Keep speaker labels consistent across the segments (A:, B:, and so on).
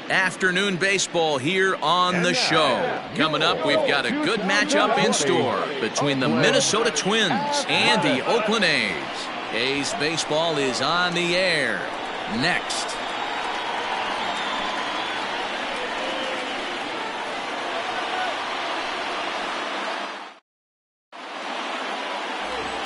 A: Afternoon baseball here on the show. Coming up, we've got a good matchup in store between the Minnesota Twins and the Oakland A's. A's baseball is on the air next.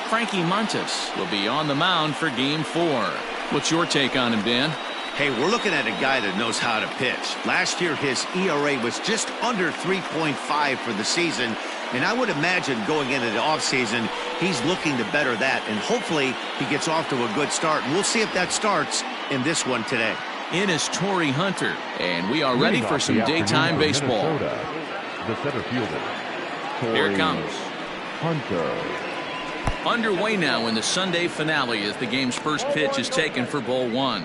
A: Frankie Montas will be on the mound for Game 4. What's your take on him, Dan?
B: Hey, we're looking at a guy that knows how to pitch. Last year, his ERA was just under 3.5 for the season. And I would imagine going into the offseason, he's looking to better that. And hopefully, he gets off to a good start. And we'll see if that starts in this one today.
A: In is Torrey Hunter. And we are ready for some daytime baseball.
C: The center fielder.
A: Here it comes.
C: Hunter.
A: Underway now in the Sunday finale as the game's first pitch is taken for ball one.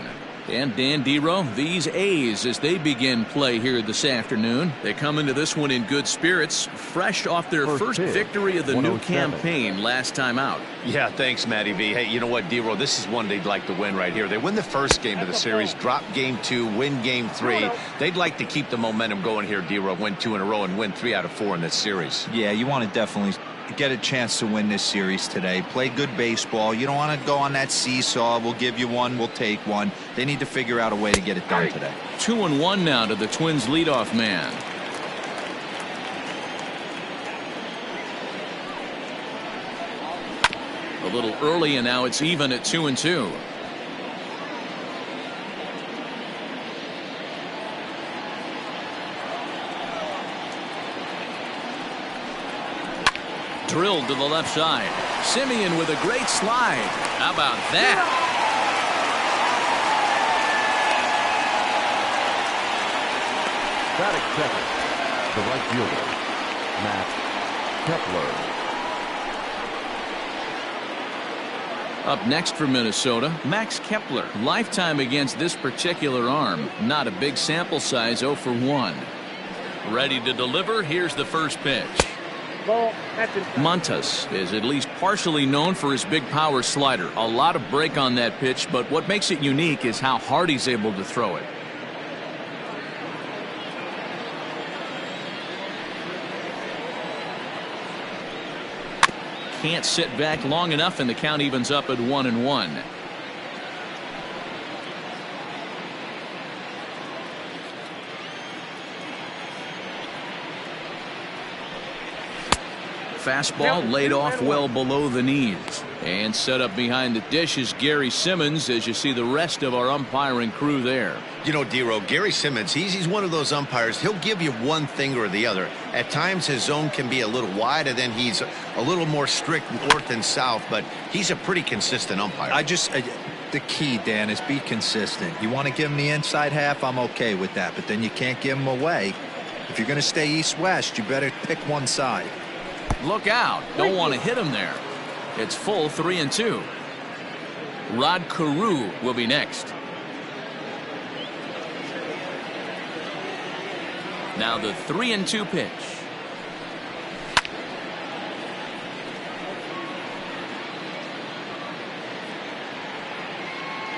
A: And Dan Dero, these A's, as they begin play here this afternoon, they come into this one in good spirits, fresh off their first victory of the new campaign last time out.
D: Yeah, thanks, Matty V. Hey, you know what, Dero, this is one they'd like to win right here. They win the first game of the series, drop game 2, win game 3. They'd like to keep the momentum going here, Dero, win 2 in a row and win 3 out of 4 in this series.
E: Yeah, you want to definitely get a chance to win this series today. Play good baseball. You don't want to go on that seesaw. We'll give you one, we'll take one. They need to figure out a way to get it done today.
A: 2-1 now to the Twins leadoff man. A little early, and now it's even at 2-2. Drilled to the left side. Simeon with a great slide. How about that?
C: Batting second, the right fielder, Max Kepler.
A: Up next for Minnesota, Max Kepler. Lifetime against this particular arm. Not a big sample size, 0 for 1. Ready to deliver. Here's the first pitch. Montas is at least partially known for his big power slider. A lot of break on that pitch, but what makes it unique is how hard he's able to throw it. Can't sit back long enough, and the count evens up at 1-1. Fastball laid off well below the knees. And set up behind the dish is Gary Simmons, as you see the rest of our umpiring crew there.
B: You know, Dero, Gary Simmons, he's one of those umpires. He'll give you one thing or the other. At times, his zone can be a little wide, and then he's a little more strict north and south, but he's a pretty consistent umpire.
E: The key, Dan, is be consistent. You want to give him the inside half, I'm okay with that, but then you can't give him away. If you're going to stay east-west, you better pick one side.
A: Look out. Don't want to hit him there. It's full 3-2. Rod Carew will be next. Now the 3-2 pitch.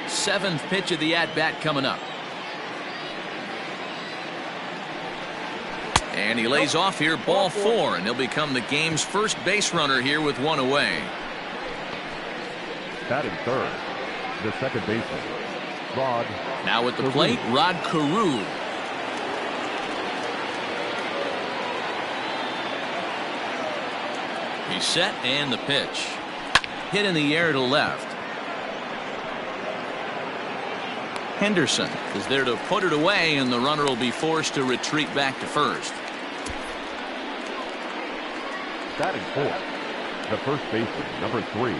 A: Seventh pitch of the at-bat coming up. And he lays off here, ball 4, and he'll become the game's first base runner here with 1 away.
C: Batting third, the second baseman, Rod.
A: Now at the plate, Rod Carew. He's set, and the pitch. Hit in the air to left. Henderson is there to put it away, and the runner will be forced to retreat back to first.
C: Batting fourth, the first baseman, number 3,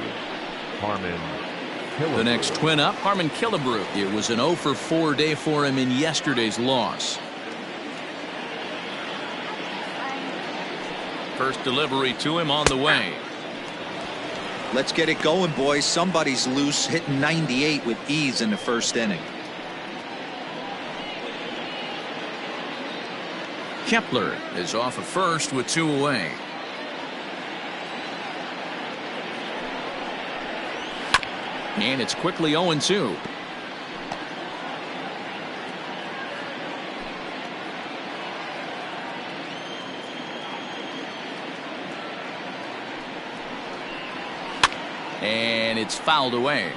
C: Harmon Killebrew.
A: The next twin up, Harmon Killebrew. It was an 0 for 4 day for him in yesterday's loss. First delivery to him on the way.
E: Let's get it going, boys. Somebody's loose, hitting 98 with ease in the first inning.
A: Kepler is off at first with 2 away. And it's quickly 0-2. And it's fouled away.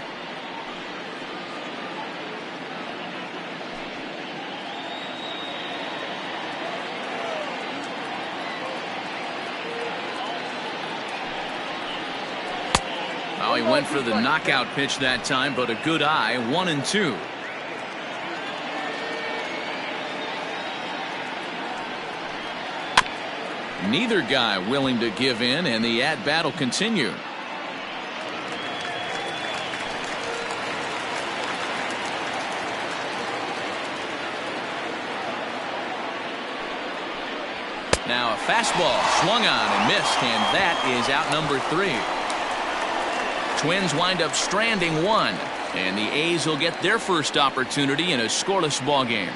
A: Oh, he went for the knockout pitch that time, but a good eye. 1-2. Neither guy willing to give in, and the at-bat will continue. Now a fastball swung on and missed, and that is out number 3. Twins wind up stranding one, and the A's will get their first opportunity in a scoreless ball game.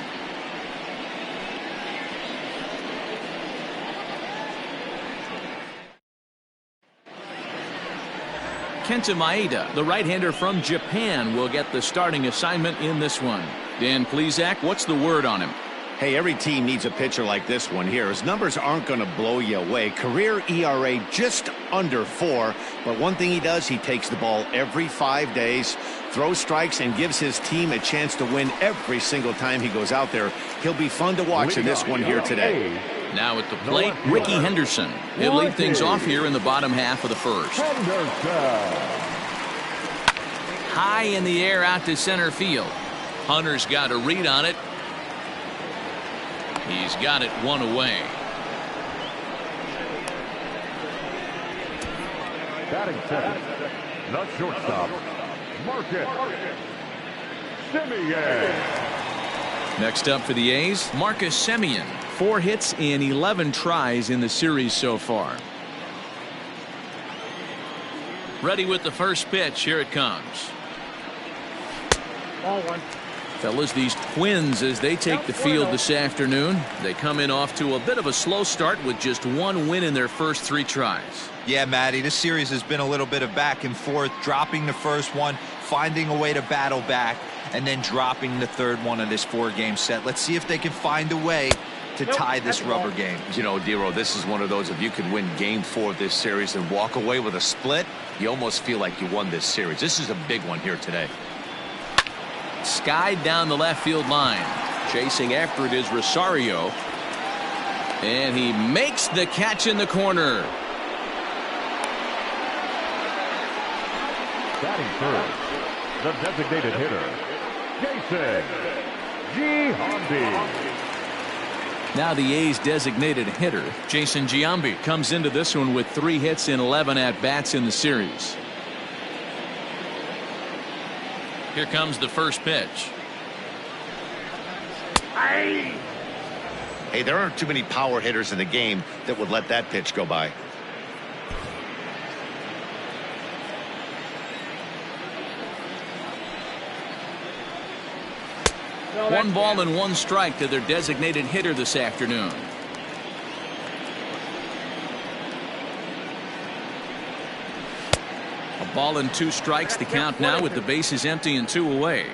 A: Kenta Maeda, the right-hander from Japan, will get the starting assignment in this one. Dan Plesac, what's the word on him?
B: Hey, every team needs a pitcher like this one here. His numbers aren't going to blow you away. Career ERA just under 4. But one thing he does, he takes the ball every 5 days, throws strikes, and gives his team a chance to win every single time he goes out there. He'll be fun to watch in this one here today.
A: Now at the plate, Ricky Henderson. He'll lead things off here in the bottom half of the first. High in the air out to center field. Hunter's got a read on it. He's got it one away.
C: Batting second, the shortstop, Marcus Semien.
A: Next up for the A's, Marcus Semien. 4 hits in 11 tries in the series so far. Ready with the first pitch. Here it comes.
F: Ball 1.
A: Fellas, these Twins, as they take the field this afternoon, they come in off to a bit of a slow start with just 1 win in their first 3 tries.
E: Yeah, Matty, this series has been a little bit of back and forth, dropping the first one, finding a way to battle back, and then dropping the third one of this 4-game set. Let's see if they can find a way to tie this rubber game.
D: You know, Dero, this is one of those, if you can win game 4 of this series and walk away with a split, you almost feel like you won this series. This is a big one here today.
A: Skied down the left field line. Chasing after it is Rosario. And he makes the catch in the corner.
C: Batting third, the designated hitter, Jason Giambi.
A: Now the A's designated hitter, Jason Giambi, comes into this one with 3 hits in 11 at-bats in the series. Here comes the first pitch.
B: Hey, there aren't too many power hitters in the game that would let that pitch go by.
A: One ball and 1 strike to their designated hitter this afternoon. A ball and 2 strikes, the count now with the bases empty and 2 away.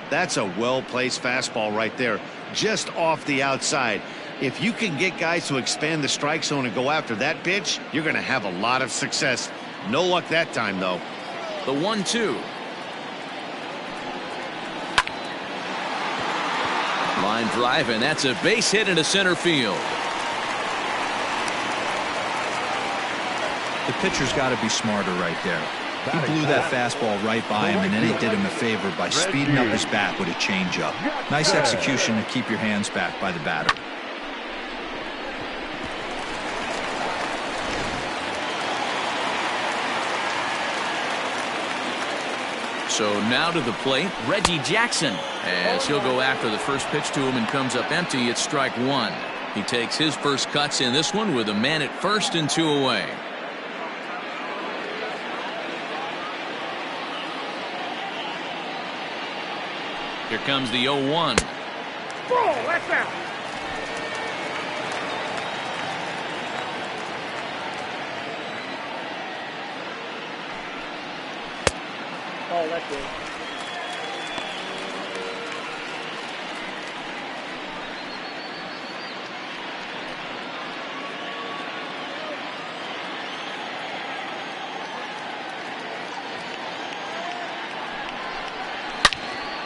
B: That's a well-placed fastball right there, just off the outside. If you can get guys to expand the strike zone and go after that pitch, you're going to have a lot of success. No luck that time, though.
A: The 1-2. Line drive, and that's a base hit into center field.
E: The pitcher's got to be smarter right there. He blew that fastball right by him, and then he did him a favor by speeding up his bat with a changeup. Nice execution to keep your hands back by the batter.
A: So now to the plate, Reggie Jackson, as he'll go after the first pitch to him and comes up empty. It's strike 1. He takes his first cuts in this one with a man at first and 2 away. Here comes the 0-1.
F: That's out. Oh, that's good.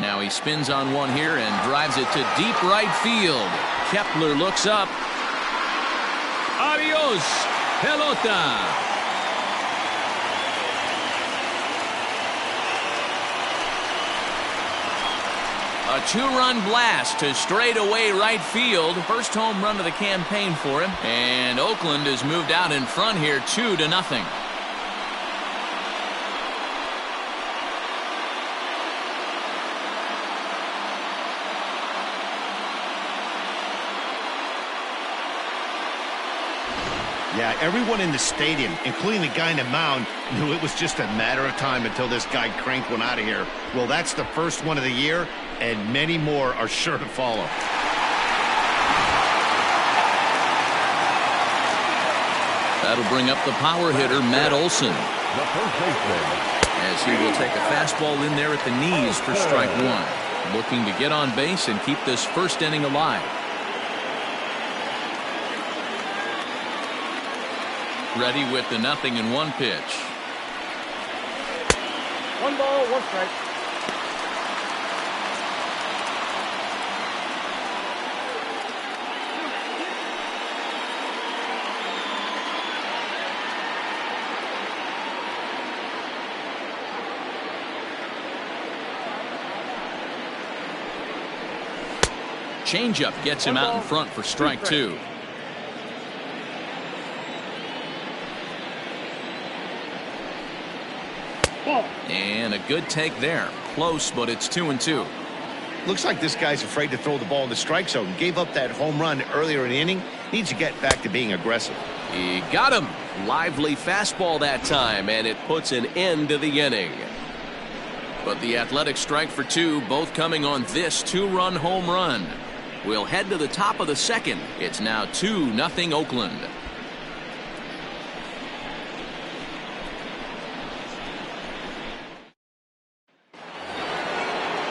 A: Now he spins on one here and drives it to deep right field. Kepler looks up. Adios, pelota. A two-run blast to straightaway right field. First home run of the campaign for him. And Oakland has moved out in front here 2-0.
B: Yeah, everyone in the stadium, including the guy in the mound, knew it was just a matter of time until this guy cranked one out of here. Well, that's the first one of the year, and many more are sure to follow.
A: That'll bring up the power hitter, Matt Olson.
C: The first baseman.
A: As he will take a fastball in there at the knees for strike one. Looking to get on base and keep this first inning alive. Ready with the 0-1 pitch.
F: 1 ball, 1 strike.
A: Changeup gets him out in front for strike two. And a good take there. Close, but it's 2-2.
B: Looks like this guy's afraid to throw the ball in the strike zone. Gave up that home run earlier in the inning. Needs to get back to being aggressive.
G: He got him. Lively fastball that time, and it puts an end to the inning.
A: But the Athletic strike for two, both coming on this two-run home run. We'll head to the top of the second. It's now 2-0 Oakland.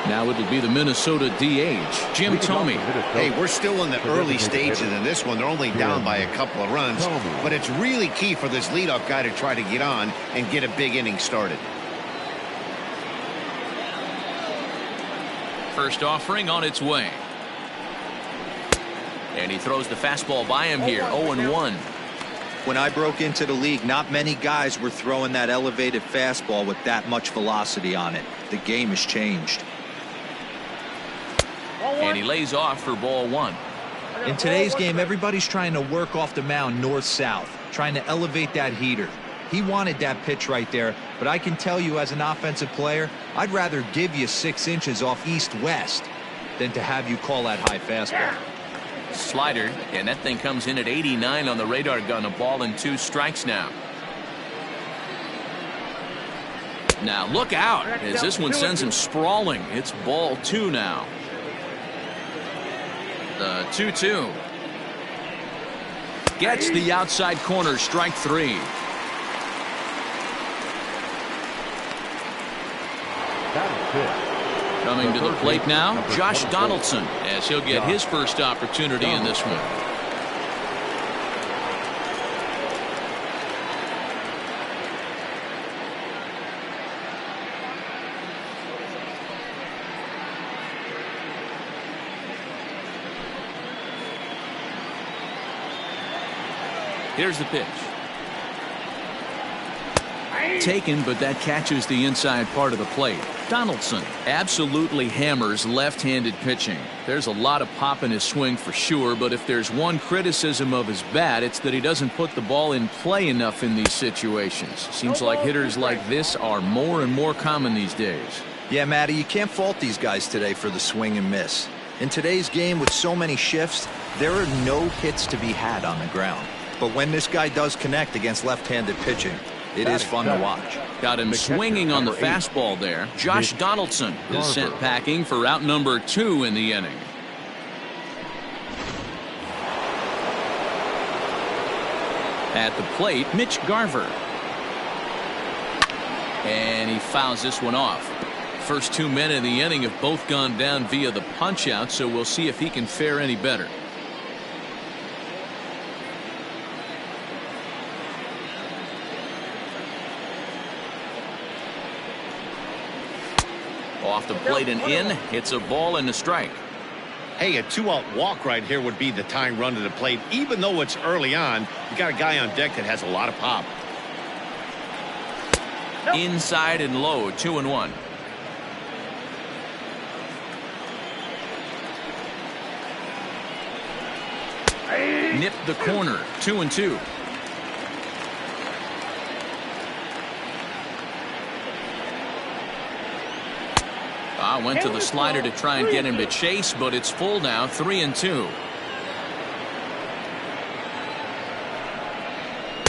A: Now it'll be the Minnesota DH, Jim Thome.
B: Hey, we're still in the early stages of this one. They're only down by a couple of runs, but it's really key for this leadoff guy to try to get on and get a big inning started.
A: First offering on its way. And he throws the fastball by him here, 0-1.
E: When I broke into the league, not many guys were throwing that elevated fastball with that much velocity on it. The game has changed.
A: And he lays off for ball one.
E: In today's game, everybody's trying to work off the mound north-south, trying to elevate that heater. He wanted that pitch right there, but I can tell you as an offensive player, I'd rather give you 6 inches off east-west than to have you call that high fastball.
A: Slider, and that thing comes in at 89 on the radar gun. A ball and 2 strikes now. Now look out as this one sends him sprawling. It's ball 2 now. The 2-2. Gets the outside corner, strike 3. Coming to the plate now, Josh Donaldson, as he'll get his first opportunity in this one. Here's the pitch. Taken, but that catches the inside part of the plate. Donaldson absolutely hammers left-handed pitching. There's a lot of pop in his swing for sure, but if there's one criticism of his bat, it's that he doesn't put the ball in play enough in these situations. Seems like hitters like this are more and more common these days.
E: Yeah, Matty, you can't fault these guys today for the swing and miss. In today's game with so many shifts, there are no hits to be had on the ground. But when this guy does connect against left-handed pitching, it is fun to watch.
A: Got him swinging on the fastball there. Josh Donaldson is sent packing for out number 2 in the inning. At the plate, Mitch Garver. And he fouls this one off. First 2 men in the inning have both gone down via the punch-out, so we'll see if he can fare any better. Off the plate and in. It's a ball and a strike.
B: Hey, a 2-out walk right here would be the tying run to the plate. Even though it's early on, you got a guy on deck that has a lot of pop.
A: Inside and low, 2-1. Nipped the corner, 2-2. Went to the slider to try and get him to chase, but it's full now, 3-2.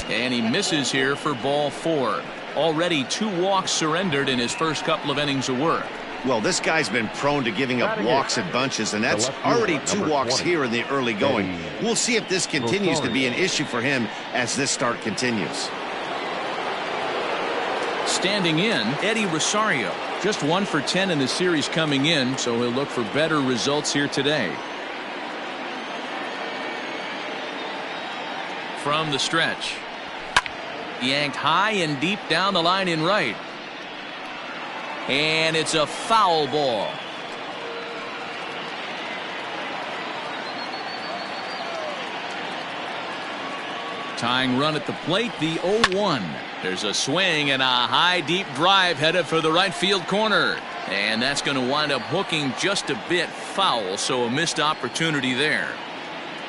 A: And he misses here for ball 4. Already 2 walks surrendered in his first couple of innings of work.
B: Well, this guy's been prone to giving up walks in bunches, and that's already 2 walks here in the early going. We'll see if this continues to be an issue for him as this start continues.
A: Standing in, Eddie Rosario. Just 1 for 10 in the series coming in, so he'll look for better results here today. From the stretch. Yanked high and deep down the line in right. And it's a foul ball. Tying run at the plate, the 0-1. There's a swing and a high deep drive headed for the right field corner. And that's going to wind up hooking just a bit foul, so a missed opportunity there.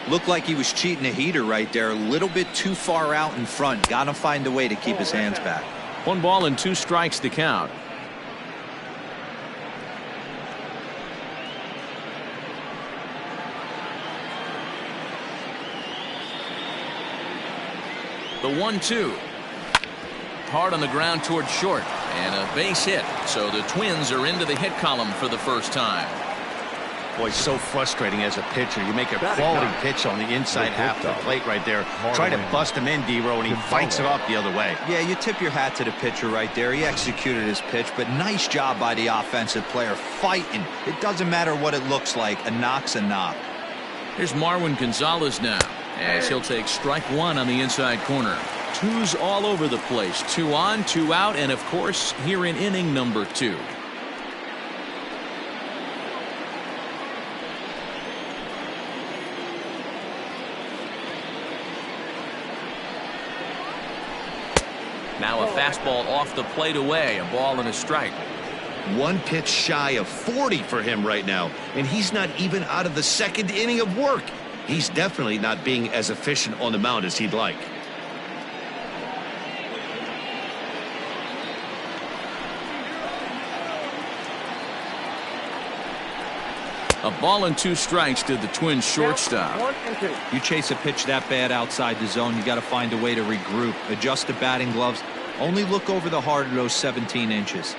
E: Looked like he was cheating a heater right there. A little bit too far out in front. Got to find a way to keep his hands back.
A: 1 ball and 2 strikes to count. The 1-2. Hard on the ground toward short, and a base hit, so the Twins are into the hit column for the first time.
B: Boy, so frustrating as a pitcher. You make a quality pitch on the inside half of the plate right there. Try to bust him in, D-Row, and he fights it off the other way.
E: Yeah, you tip your hat to the pitcher right there. He executed his pitch, but nice job by the offensive player fighting. It doesn't matter what it looks like. A knock's a knock.
A: Here's Marwin Gonzalez now, as he'll take strike 1 on the inside corner. 2s all over the place. 2 on, 2 out, and of course here in inning number 2. Now a fastball off the plate away, a ball and a strike.
B: 1 pitch shy of 40 for him right now, and he's not even out of the 2nd inning of work. He's definitely not being as efficient on the mound as he'd like.
A: A ball and 2 strikes to the Twins shortstop.
F: 1 and 2.
E: You chase a pitch that bad outside the zone, you got to find a way to regroup, adjust the batting gloves, only look over the heart of those 17 inches.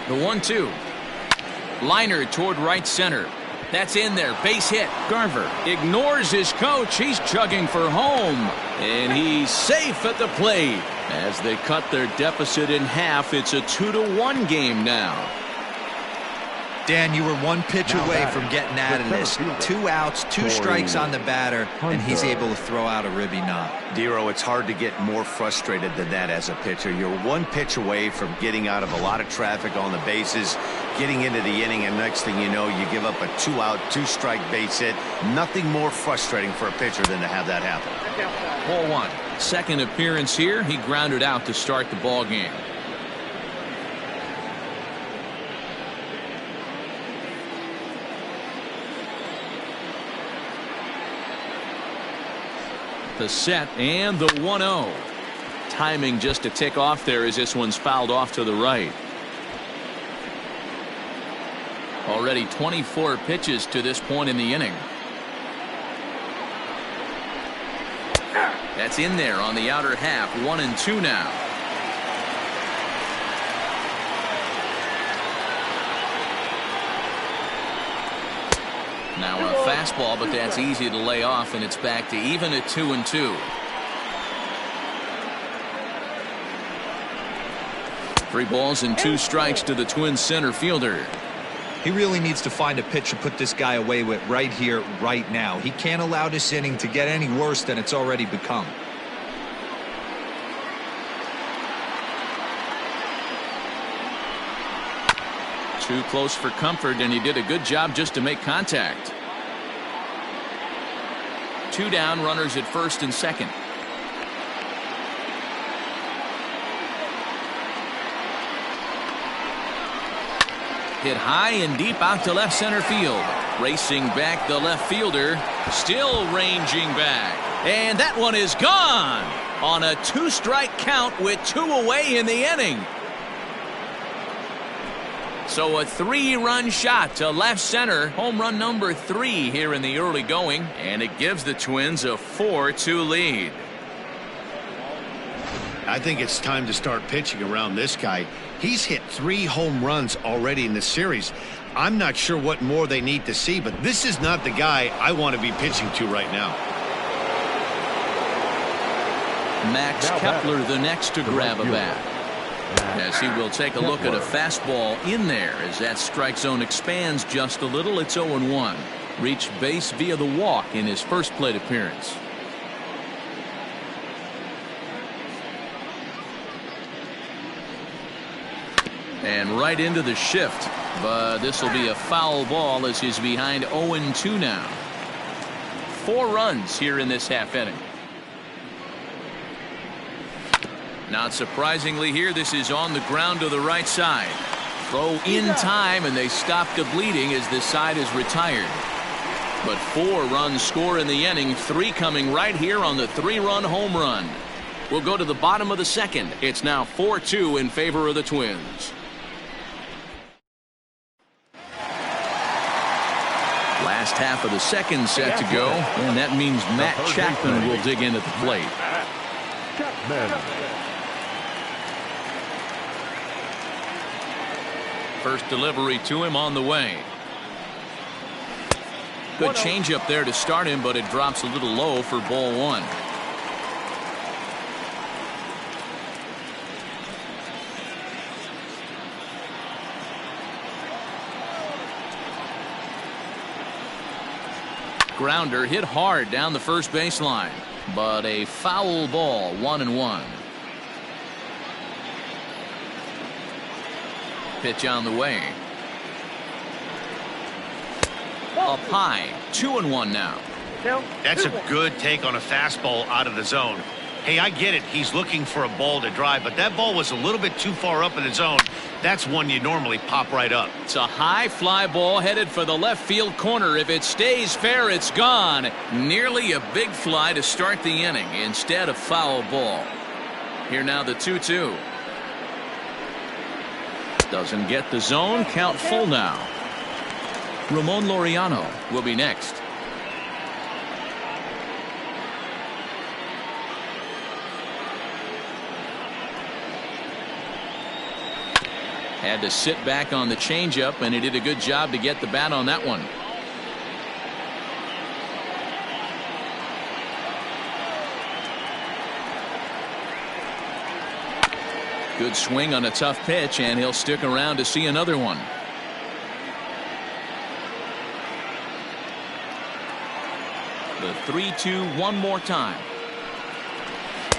A: The 1-2. Liner toward right center. That's in there. Base hit. Garver ignores his coach. He's chugging for home. And he's safe at the plate. As they cut their deficit in half, it's a 2-1 game now.
E: Dan, you were 1 pitch away from getting out of this. 2 outs, 2 strikes on the batter, and he's able to throw out a ribby knock.
B: D-Row, it's hard to get more frustrated than that as a pitcher. You're 1 pitch away from getting out of a lot of traffic on the bases, getting into the inning, and next thing you know, you give up a 2-out, 2-strike base hit. Nothing more frustrating for a pitcher than to have that happen.
A: Ball 1. Second appearance here. He grounded out to start the ball game. The set and the 1-0. Timing just a tick off there as this one's fouled off to the right. Already 24 pitches to this point in the inning. That's in there on the outer half. 1-2 now. Now a fastball, but that's easy to lay off, and it's back to even at 2-2. 3 balls and 2 strikes to the Twins center fielder.
E: He really needs to find a pitch to put this guy away with right here, right now. He can't allow this inning to get any worse than it's already become.
A: Too close for comfort, and he did a good job just to make contact. 2 down, runners at first and second. Hit high and deep out to left center field. Racing back the left fielder. Still ranging back. And that one is gone on a 2-strike count with 2 away in the inning. So a 3-run shot to left center. Home run number 3 here in the early going. And it gives the Twins a 4-2 lead.
B: I think it's time to start pitching around this guy. He's hit 3 home runs already in this series. I'm not sure what more they need to see, but this is not the guy I want to be pitching to right now.
A: Max Kepler the next to grab a bat, as he will take a look at a fastball in there as that strike zone expands just a little. It's 0-1. Reached base via the walk in his first plate appearance. And right into the shift, but this will be a foul ball as he's behind 0-2 now. 4 runs here in this half inning. Not surprisingly here, this is on the ground to the right side. Throw in time, and they stop the bleeding as this side is retired. But 4 runs score in the inning, 3 coming right here on the 3-run home run. We'll go to the bottom of the second. It's now 4-2 in favor of the Twins. Last half of the second set to go, and that means Matt Chapman will dig in at the plate. First delivery to him on the way. Good changeup there to start him, but it drops a little low for ball 1. Grounder hit hard down the first baseline, but a foul ball, 1-1. Pitch on the way. Up high, 2-1 now.
B: That's a good take on a fastball out of the zone. Hey, I get it. He's looking for a ball to drive, but that ball was a little bit too far up in the zone. That's one you normally pop right up.
A: It's a high fly ball headed for the left field corner. If it stays fair, it's gone. Nearly a big fly to start the inning. Instead, a foul ball. Here now the 2-2. Doesn't get the zone. Count full now. Ramon Laureano will be next. Had to sit back on the changeup, and he did a good job to get the bat on that one. Good swing on a tough pitch, and he'll stick around to see another one. The 3-2 one more time.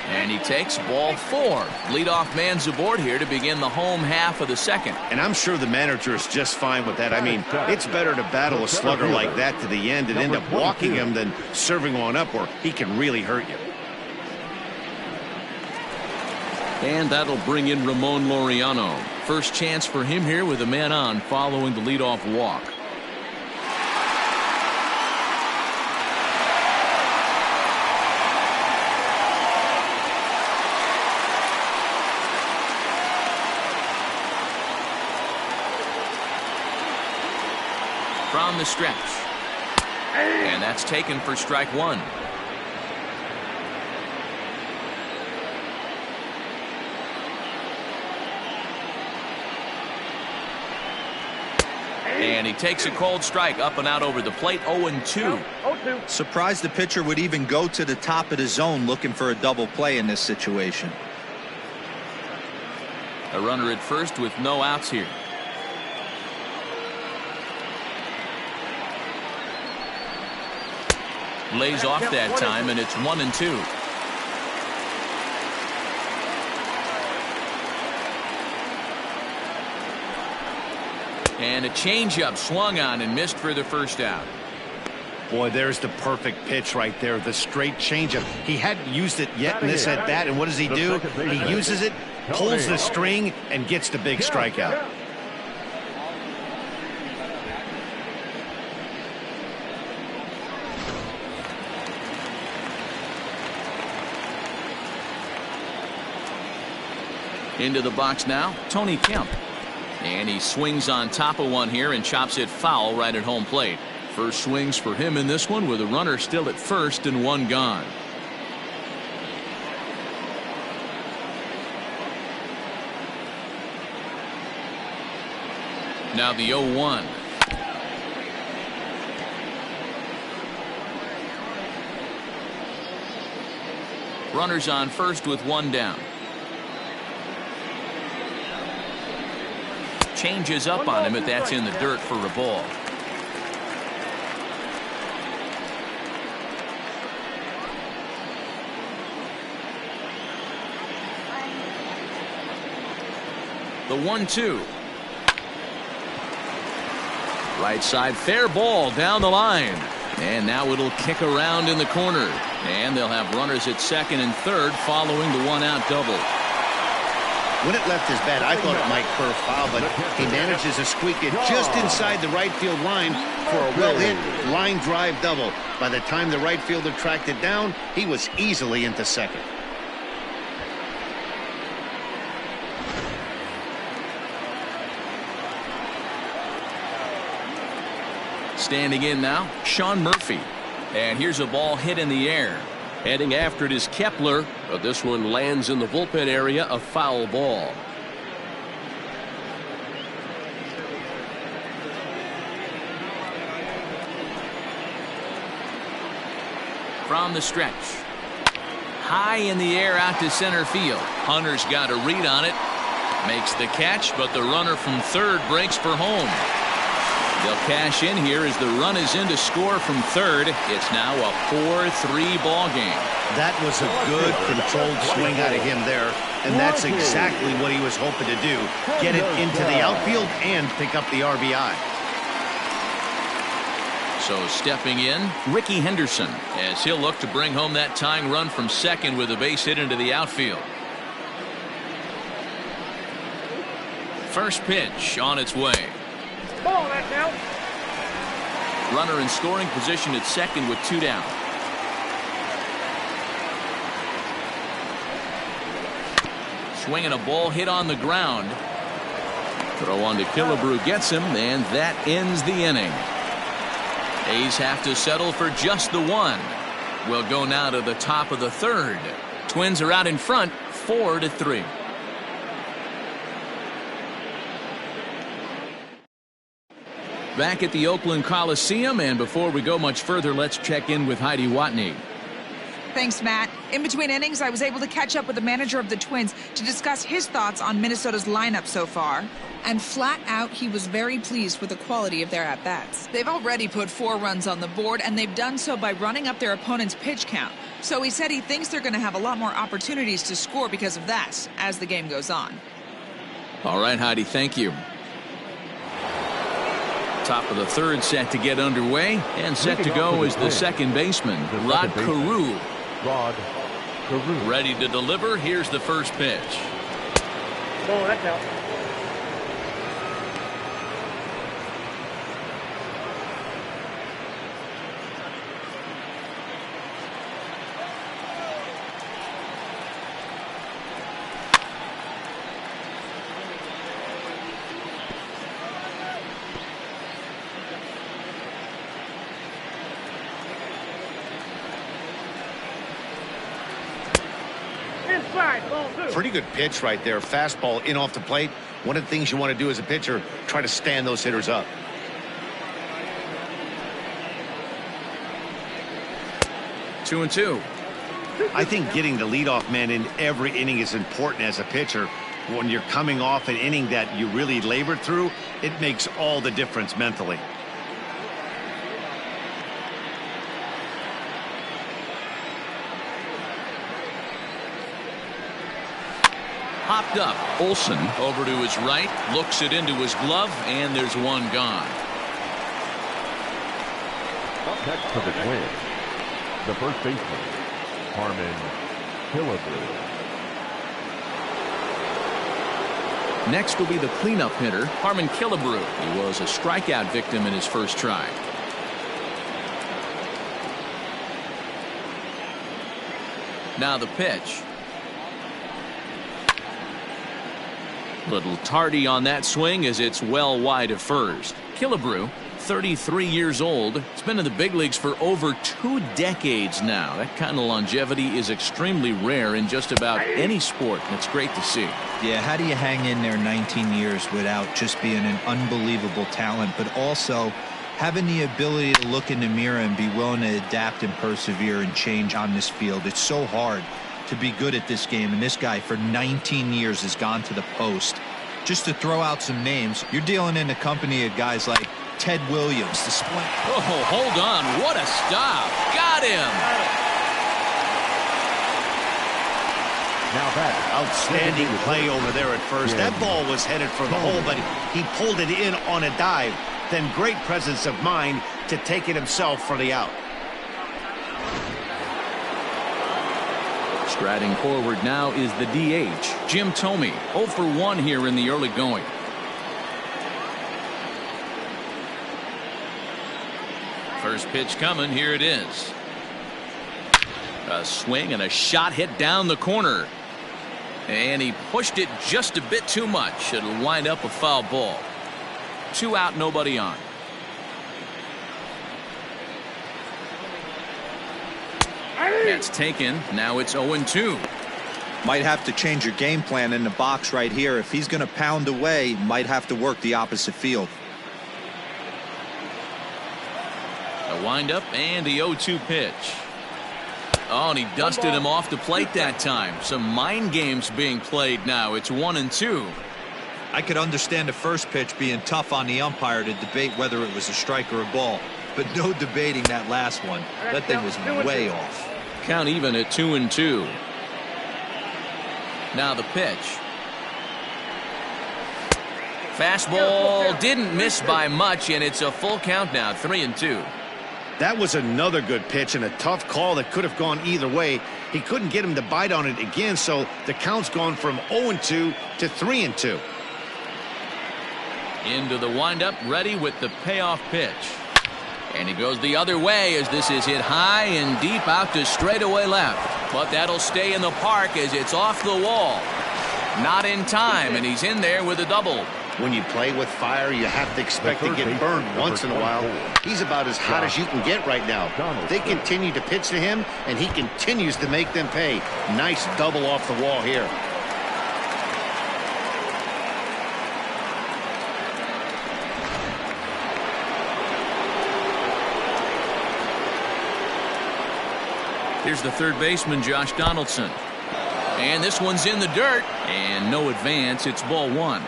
A: And he takes ball 4. Leadoff man's aboard here to begin the home half of the second.
B: And I'm sure the manager is just fine with that. I mean, it's better to battle a slugger like that to the end and end up walking him than serving one up where he can really hurt you.
A: And that'll bring in Ramon Laureano. First chance for him here with a man on following the leadoff walk. From the stretch. And that's taken for strike 1. And he takes a cold strike up and out over the plate. 0-2.
E: Surprised the pitcher would even go to the top of the zone looking for a double play in this situation.
A: A runner at first with no outs here. Lays off that time, and it's 1-2. And a changeup swung on and missed for the first out.
B: Boy, there's the perfect pitch right there. The straight changeup. He hadn't used it yet in this at bat, and what does he do? He uses it, pulls the string, and gets the big strikeout.
A: Into the box now, Tony Kemp. And he swings on top of one here and chops it foul right at home plate. First swings for him in this one with a runner still at first and one gone. Now the 0-1. Runners on first with one down. Changes up on him, but that's in the dirt for a ball. The 1-2. Right side, fair ball down the line. And now it'll kick around in the corner. And they'll have runners at second and third following the one-out double.
B: When it left his bat, I thought it might curve foul, but he manages to squeak it just inside the right field line for a well-hit line drive double. By the time the right fielder tracked it down, he was easily into second.
A: Standing in now, Sean Murphy. And here's a ball hit in the air. Heading after it is Kepler, but this one lands in the bullpen area, a foul ball. From the stretch. High in the air out to center field. Hunter's got a read on it. Makes the catch, but the runner from third breaks for home. They'll cash in here as the run is in to score from third. It's now a 4-3 ball game.
B: That was a good controlled swing out of him there, and that's exactly what he was hoping to do. Get it into the outfield and pick up the RBI.
A: So stepping in, Ricky Henderson, as he'll look to bring home that tying run from second with a base hit into the outfield. First pitch on its way.
F: Ball, that's out.
A: Runner in scoring position at second with two down. Swinging a ball hit on the ground. Throw on to Killebrew gets him, and that ends the inning. A's have to settle for just the one. We'll go now to the top of the third. Twins are out in front, 4-3. Back at the Oakland Coliseum, and before we go much further, let's check in with Heidi Watney.
H: Thanks, Matt. In between innings, I was able to catch up with the manager of the Twins to discuss his thoughts on Minnesota's lineup so far. And flat out, he was very pleased with the quality of their at-bats. They've already put 4 runs on the board, and they've done so by running up their opponent's pitch count. So he said he thinks they're going to have a lot more opportunities to score because of that as the game goes on.
A: All right, Heidi, thank you. Top of the third set to get underway, and set to go is the second baseman, Rod Carew. Ready to deliver. Here's the first pitch.
F: Ball, that's out.
B: Pretty good pitch right there. Fastball in off the plate. One of the things you want to do as a pitcher, try to stand those hitters up.
A: Two and two.
B: I think getting the leadoff man in every inning is important as a pitcher. When you're coming off an inning that you really labored through, it makes all the difference mentally.
A: picked up. Olson over to his right, looks it into his glove, and there's one gone.
C: Up next for the Twins, the first baseman, Harmon Killebrew.
A: Next will be the cleanup hitter, Harmon Killebrew. He was a strikeout victim in his first try. Now the pitch. Little tardy on that swing as it's well wide of first. Killebrew, 33 years old. He's been in the big leagues for over 2 decades now. That kind of longevity is extremely rare in just about any sport, and it's great to see.
E: Yeah, how do you hang in there 19 years without just being an unbelievable talent, but also having the ability to look in the mirror and be willing to adapt and persevere and change on this field? It's so hard to be good at this game, and this guy for 19 years has gone to the post. Just to throw out some names, you're dealing in the company of guys like Ted Williams, the split.
A: Oh, hold on. What a stop. Got him.
C: Now that
B: Outstanding play over there at first. That ball was headed for the hole, but he pulled it in on a dive. Then great presence of mind to take it himself for the out.
A: Striding forward now is the DH, Jim Thome. 0 for 1 here in the early going. First pitch coming. Here it is. A swing and a shot hit down the corner. And he pushed it just a bit too much. It'll wind up a foul ball. 2 out, nobody on. That's taken. Now it's 0-2.
E: Might have to change your game plan in the box right here. If he's going to pound away, might have to work the opposite field.
A: A windup and the 0-2 pitch. Oh, and he dusted him off the plate that time. Some mind games being played now. It's 1-2.
E: I could understand the first pitch being tough on the umpire to debate whether it was a strike or a ball, but no debating that last one. That thing was way off.
A: Count even at 2-2. Now the pitch. Fastball didn't miss by much, and it's a full count now, 3-2.
B: That was another good pitch and a tough call that could have gone either way. He couldn't get him to bite on it again, so the count's gone from 0-2 to 3-2.
A: Into the windup, ready with the payoff pitch. And he goes the other way as this is hit high and deep out to straightaway left. But that'll stay in the park as it's off the wall. Not in time, and he's in there with a double.
B: When you play with fire, you have to expect to get burned once in a while. He's about as hot as you can get right now. They continue to pitch to him, and he continues to make them pay. Nice double off the wall here.
A: Here's the third baseman, Josh Donaldson. And this one's in the dirt. And no advance. It's ball 1.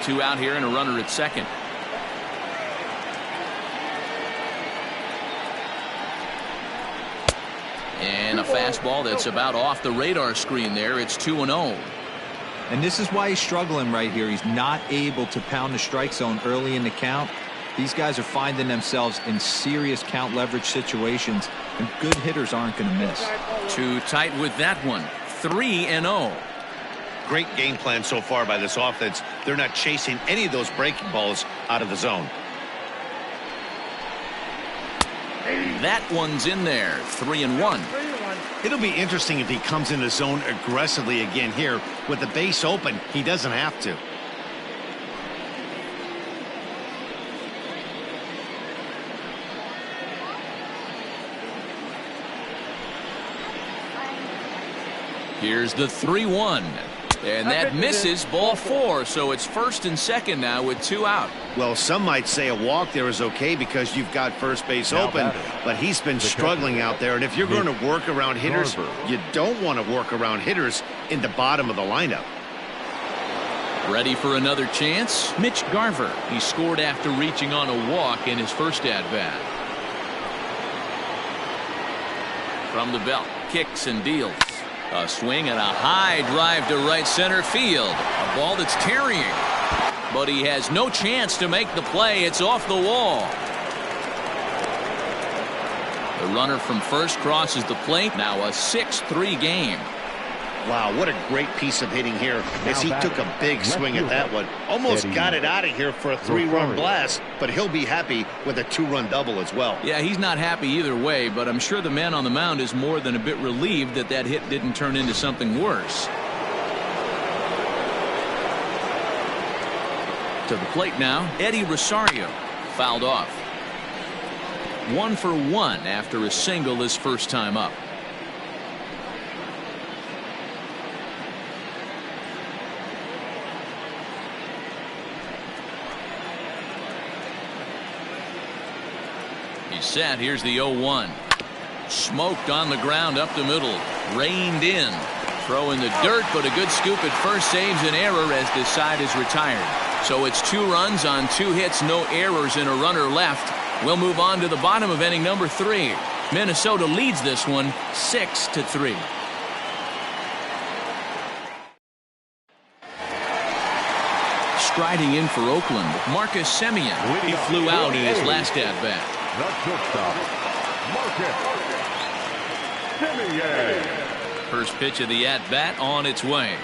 A: Two out here and a runner at second. And a fastball that's about off the radar screen there. It's 2-0.
E: And this is why he's struggling right here. He's not able to pound the strike zone early in the count. These guys are finding themselves in serious count leverage situations, and good hitters aren't going to miss.
A: Too tight with that one. 3-0.
B: Great game plan so far by this offense. They're not chasing any of those breaking balls out of the zone.
A: That one's in there. 3-1.
B: It'll be interesting if he comes in the zone aggressively again here. With the base open, he doesn't have to.
A: Here's the 3-1. And that misses, ball 4, so it's first and second now with 2 out.
B: Well, some might say a walk there is okay because you've got first base open, but he's been struggling out there. And if you're going to work around hitters, you don't want to work around hitters in the bottom of the lineup.
A: Ready for another chance? Mitch Garver. He scored after reaching on a walk in his first at-bat. From the belt, kicks and deals. A swing and a high drive to right center field. A ball that's carrying. But he has no chance to make the play. It's off the wall. The runner from first crosses the plate. Now a 6-3 game.
B: Wow, what a great piece of hitting here as he took a big swing at that one. Almost got it out of here for a 3-run blast, but he'll be happy with a 2-run double as well.
A: Yeah, he's not happy either way, but I'm sure the man on the mound is more than a bit relieved that that hit didn't turn into something worse. To the plate now, Eddie Rosario fouled off. 1 for 1 after a single his first time up. He's set. Here's the 0-1. Smoked on the ground up the middle. Reined in. Throw in the dirt, but a good scoop at first saves an error as this side is retired. So it's 2 runs on 2 hits, no errors, and a runner left. We'll move on to the bottom of inning number 3. Minnesota leads this one 6-3. Striding in for Oakland, Marcus Semien. He flew out in his last at-bat.
C: The shortstop, Marcus Semien.
A: First pitch of the at-bat on its way.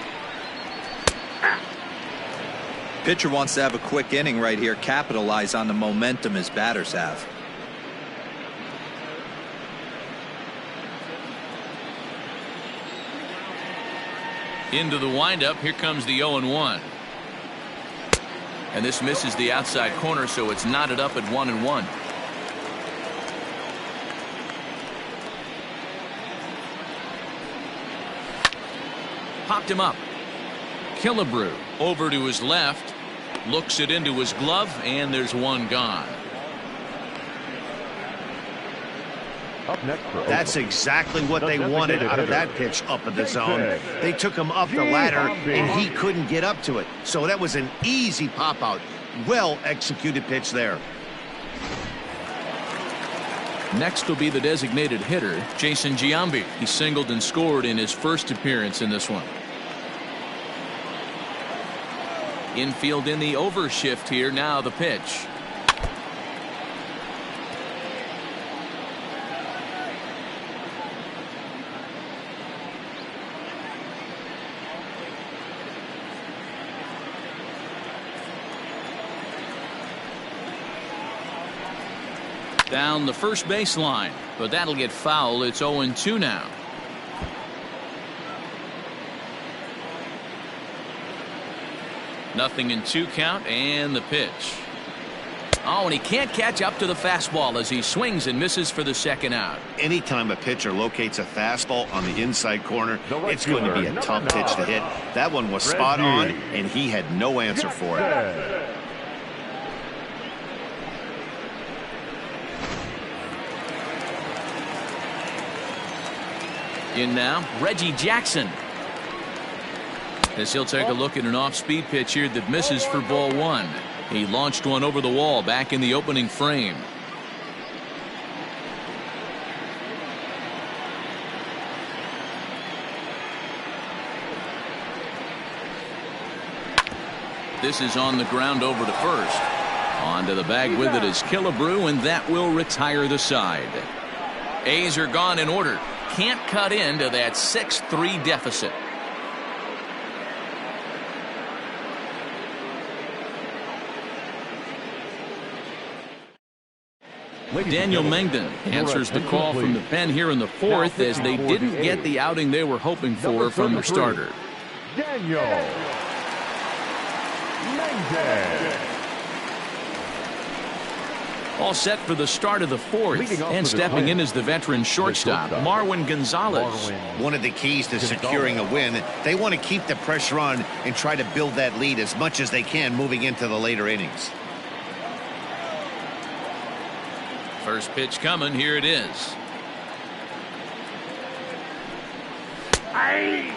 E: Pitcher wants to have a quick inning right here, capitalize on the momentum his batters have.
A: Into the windup. Here comes the 0-1. And this misses the outside corner, so it's knotted up at 1-1. Popped him up. Killebrew over to his left. Looks it into his glove, and there's one gone.
C: Up next for
B: That's exactly what they wanted out of that pitch up in the zone. They took him up the ladder, and he couldn't get up to it. So that was an easy pop-out. Well-executed pitch there.
A: Next will be the designated hitter, Jason Giambi. He singled and scored in his first appearance in this one. Infield in the overshift here. Now the pitch. Down the first baseline, but that'll get foul. It's 0-2 now. Nothing in 2 count, and the pitch. Oh, and he can't catch up to the fastball as he swings and misses for the second out.
B: Anytime a pitcher locates a fastball on the inside corner, it's going to be a tough pitch to hit. That one was spot on, and he had no answer for it.
A: In now, Reggie Jackson. As he'll take a look at an off-speed pitch here that misses for ball 1. He launched one over the wall back in the opening frame. This is on the ground over to first. On to the bag with it is Killebrew, and that will retire the side. A's are gone in order. Can't cut into that 6-3 deficit. Daniel Mengden answers the call from the pen here in the 4th as they didn't get the outing they were hoping for from their starter.
C: Daniel Mengden.
A: All set for the start of the 4th, and stepping in is the veteran shortstop, Marwin Gonzalez.
B: One of the keys to securing a win, they want to keep the pressure on and try to build that lead as much as they can moving into the later innings.
A: First pitch coming. Here it is.
F: Aye.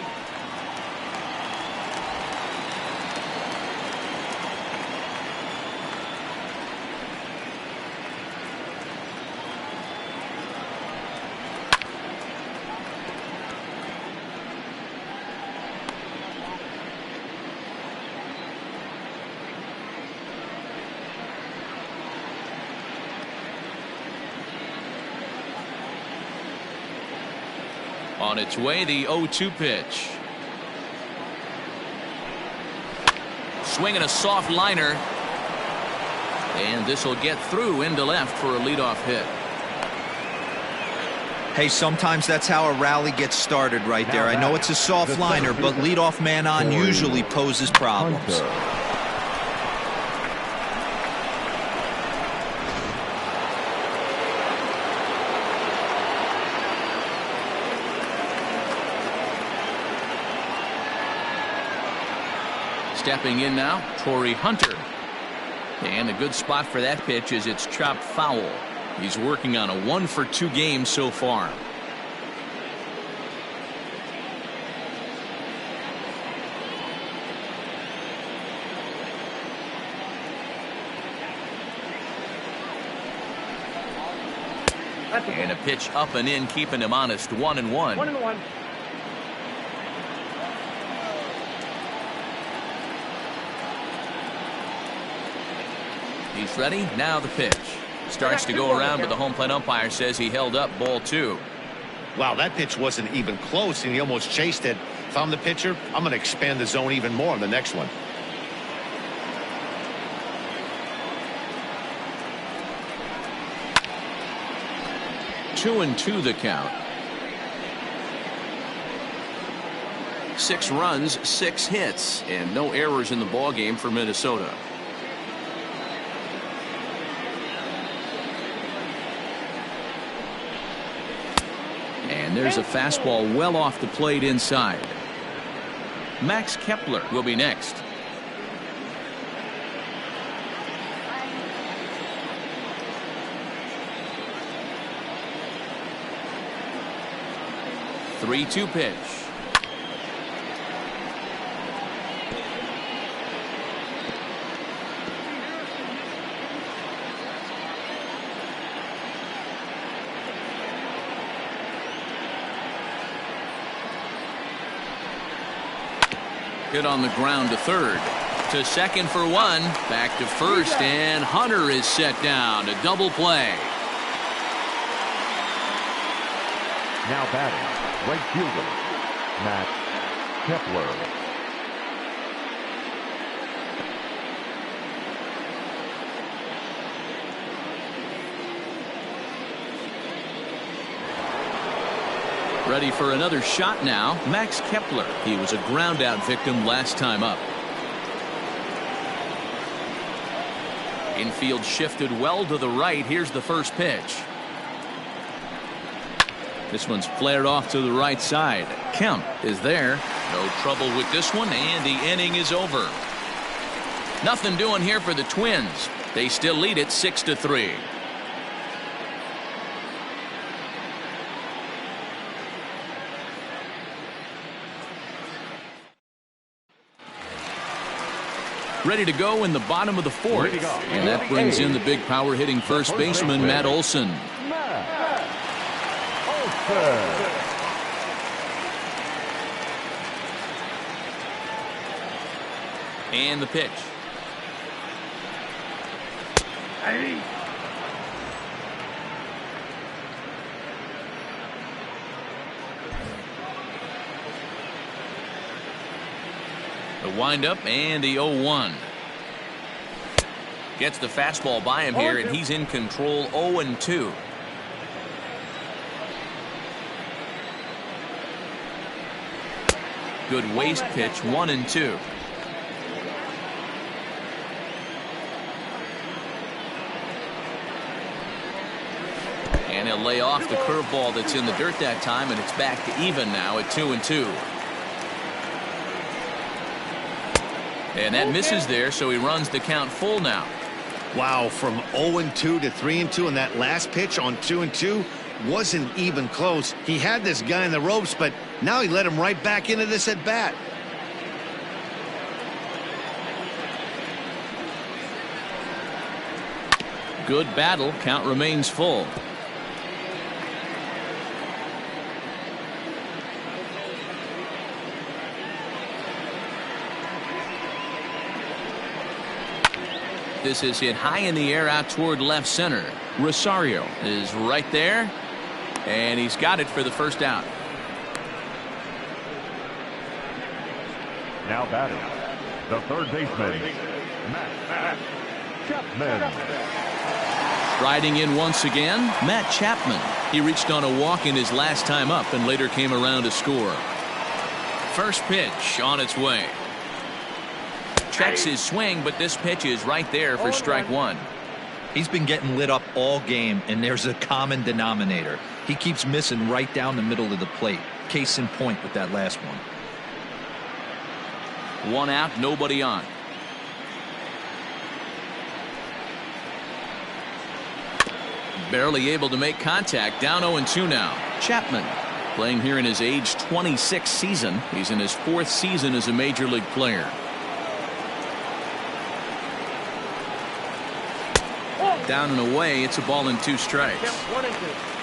A: On its way, the 0-2 pitch. Swinging a soft liner. And this will get through into left for a leadoff hit.
E: Hey, sometimes that's how a rally gets started right there. I know it's a soft liner, but leadoff man on usually poses problems.
A: Stepping in now, Torrey Hunter. And a good spot for that pitch is it's chopped foul. He's working on a 1-for-2 game so far. And a pitch up and in, keeping him honest. 1-1.
F: 1-1.
A: He's ready. Now the pitch. Starts to go around, but the home plate umpire says he held up. Ball 2.
B: Wow, that pitch wasn't even close, and he almost chased it. If I'm the pitcher, I'm going to expand the zone even more on the next one.
A: Two and 2 the count. 6 runs, 6 hits, and no errors in the ball game for Minnesota. And there's a fastball well off the plate inside. Max Kepler will be next. The 3-2 pitch. Hit on the ground to third. To second for 1. Back to first, and Hunter is set down. A double play.
C: Now batting, right fielder, Max Kepler.
A: Ready for another shot now. Max Kepler. He was a ground out victim last time up. Infield shifted well to the right. Here's the first pitch. This one's flared off to the right side. Kemp is there. No trouble with this one, and the inning is over. Nothing doing here for the Twins. They still lead it 6-3. Ready to go in the bottom of the 4th. And that brings in the big power hitting first baseman, Matt Olson. And the pitch. The windup and the 0-1. Gets the fastball by him here, and he's in control. 0-2. Good waist pitch. 1-2. And he'll lay off the curveball that's in the dirt that time, and it's back to even now at 2-2. And that misses there, so he runs the count full now.
B: Wow, from 0-2 to 3-2, and that last pitch on 2-2 wasn't even close. He had this guy in the ropes, but now he let him right back into this at bat.
A: Good battle. Count remains full. This is hit high in the air out toward left center. Rosario is right there, and he's got it for the first out.
C: Now batting, the third baseman, Matt Chapman.
A: Riding in once again, Matt Chapman. He reached on a walk in his last time up and later came around to score. First pitch on its way. Checks his swing, but this pitch is right there for strike one.
E: He's been getting lit up all game, and there's a common denominator. He keeps missing right down the middle of the plate. Case in point with that last one.
A: One out, nobody on. Barely able to make contact. Down 0-2 now. Chapman playing here in his age 26 season. He's in his 4th season as a major league player. Down and away. It's a ball and 2 strikes.
F: 1-2.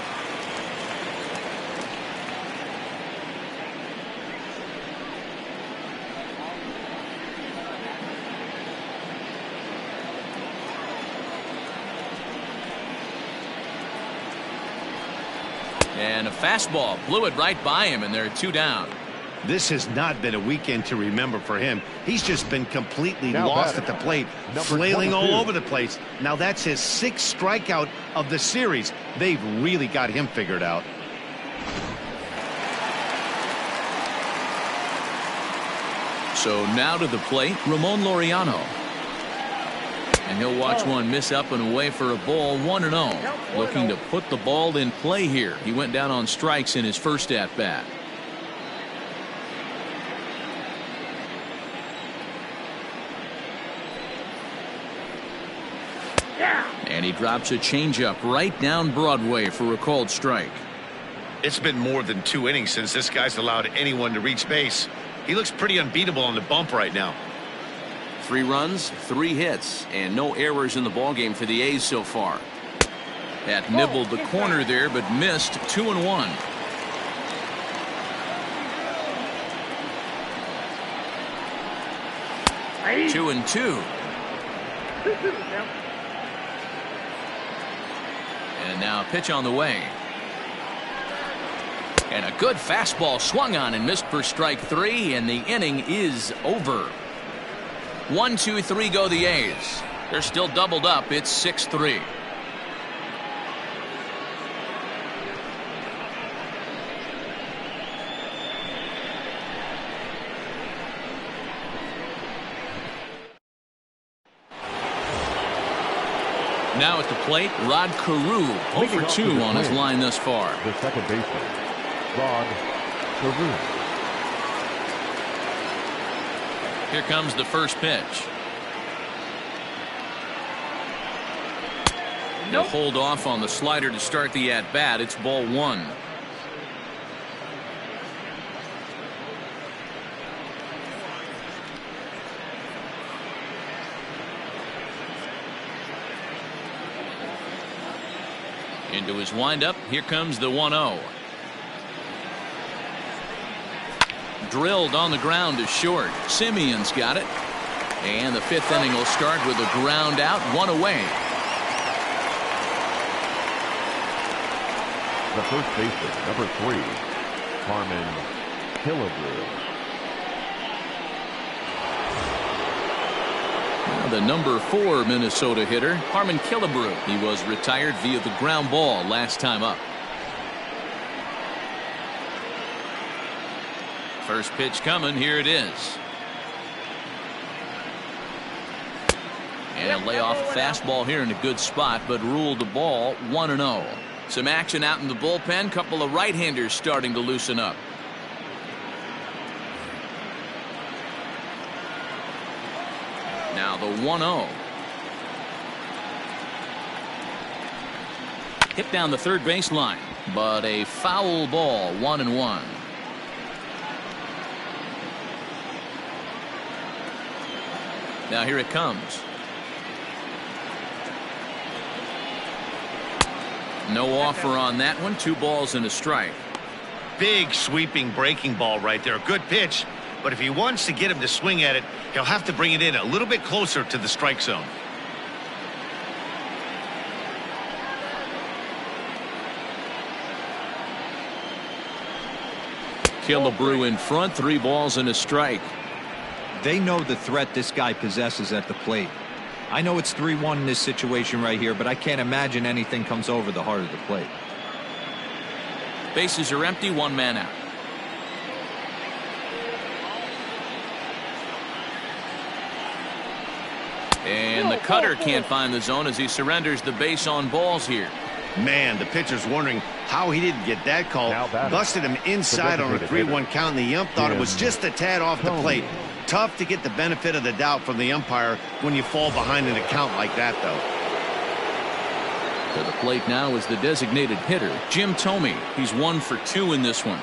A: And a fastball blew it right by him, and they're 2 down.
B: This has not been a weekend to remember for him. He's just been completely
C: Now
B: lost
C: batting,
B: at the plate,
C: number
B: flailing
C: 22.
B: all over the place. Now that's his 6th strikeout of the series. They've really got him figured out.
A: So now to the plate, Ramon Laureano. And he'll watch one miss up and away for a ball. 1-0. Looking to put the ball in play here. He went down on strikes in his first at bat. And he drops a changeup right down Broadway for a called strike.
D: It's been more than 2 innings since this guy's allowed anyone to reach base. He looks pretty unbeatable on the bump right now.
A: 3 runs, 3 hits, and no errors in the ballgame for the A's so far. That nibbled the corner there, but missed. 2-1.
F: Hey.
A: 2-2.
F: 2-2 now.
A: And now a pitch on the way. And a good fastball swung on and missed for strike 3, and the inning is over. 1, 2, 3 go the A's. They're still doubled up. It's 6-3. Now at the plate, Rod Carew, 0 for 2 on his line thus far.
C: The second baseman, Rod Carew.
A: Here comes the first pitch. He'll hold off on the slider to start the at-bat. It's ball 1. Into his windup. Here comes the 1-0. Drilled on the ground to short. Simeon's got it. And the 5th inning will start with a ground out, 1 away.
C: The first baseman, number 3, Harmon Killebrew.
A: Now the number 4 Minnesota hitter, Harmon Killebrew. He was retired via the ground ball last time up. First pitch coming. Here it is. And a layoff fastball here in a good spot, but ruled the ball 1-0. Some action out in the bullpen. Couple of right-handers starting to loosen up. Now the 1-0. Hit down the third baseline, but a foul ball. 1-1. Now here it comes. No offer on that one. 2 balls and a strike.
B: Big sweeping breaking ball right there. Good pitch. But if he wants to get him to swing at it, he'll have to bring it in a little bit closer to the strike zone.
A: Killebrew in front. 3 balls and a strike.
E: They know the threat this guy possesses at the plate. I know it's 3-1 in this situation right here, but I can't imagine anything comes over the heart of the plate.
A: Bases are empty, one man out. And the cutter can't find the zone as he surrenders the base on balls here.
B: Man, the pitcher's wondering how he didn't get that call. Busted him inside on a 3-1 count, and the ump thought it was just a tad off the plate. Tough to get the benefit of the doubt from the umpire when you fall behind in a count like that, though.
A: To the plate now is the designated hitter, Jim Thome. He's 1 for 2 in this one.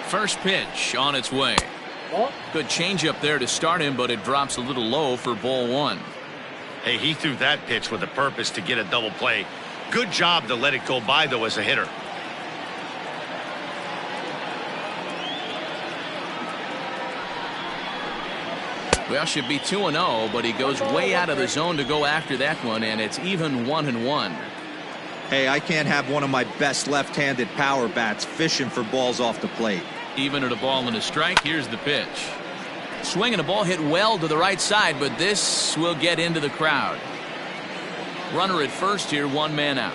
A: First pitch on its way. Good changeup there to start him, but it drops a little low for ball 1.
D: Hey, he threw that pitch with a purpose to get a double play. Good job to let it go by, though, as a hitter.
A: Well, should be 2-0, but he goes way out of the zone to go after that one, and it's even 1-1.
E: Hey, I can't have one of my best left-handed power bats fishing for balls off the plate.
A: Even at a ball and a strike, here's the pitch. Swing and a ball hit well to the right side, but this will get into the crowd. Runner at first here, one man out.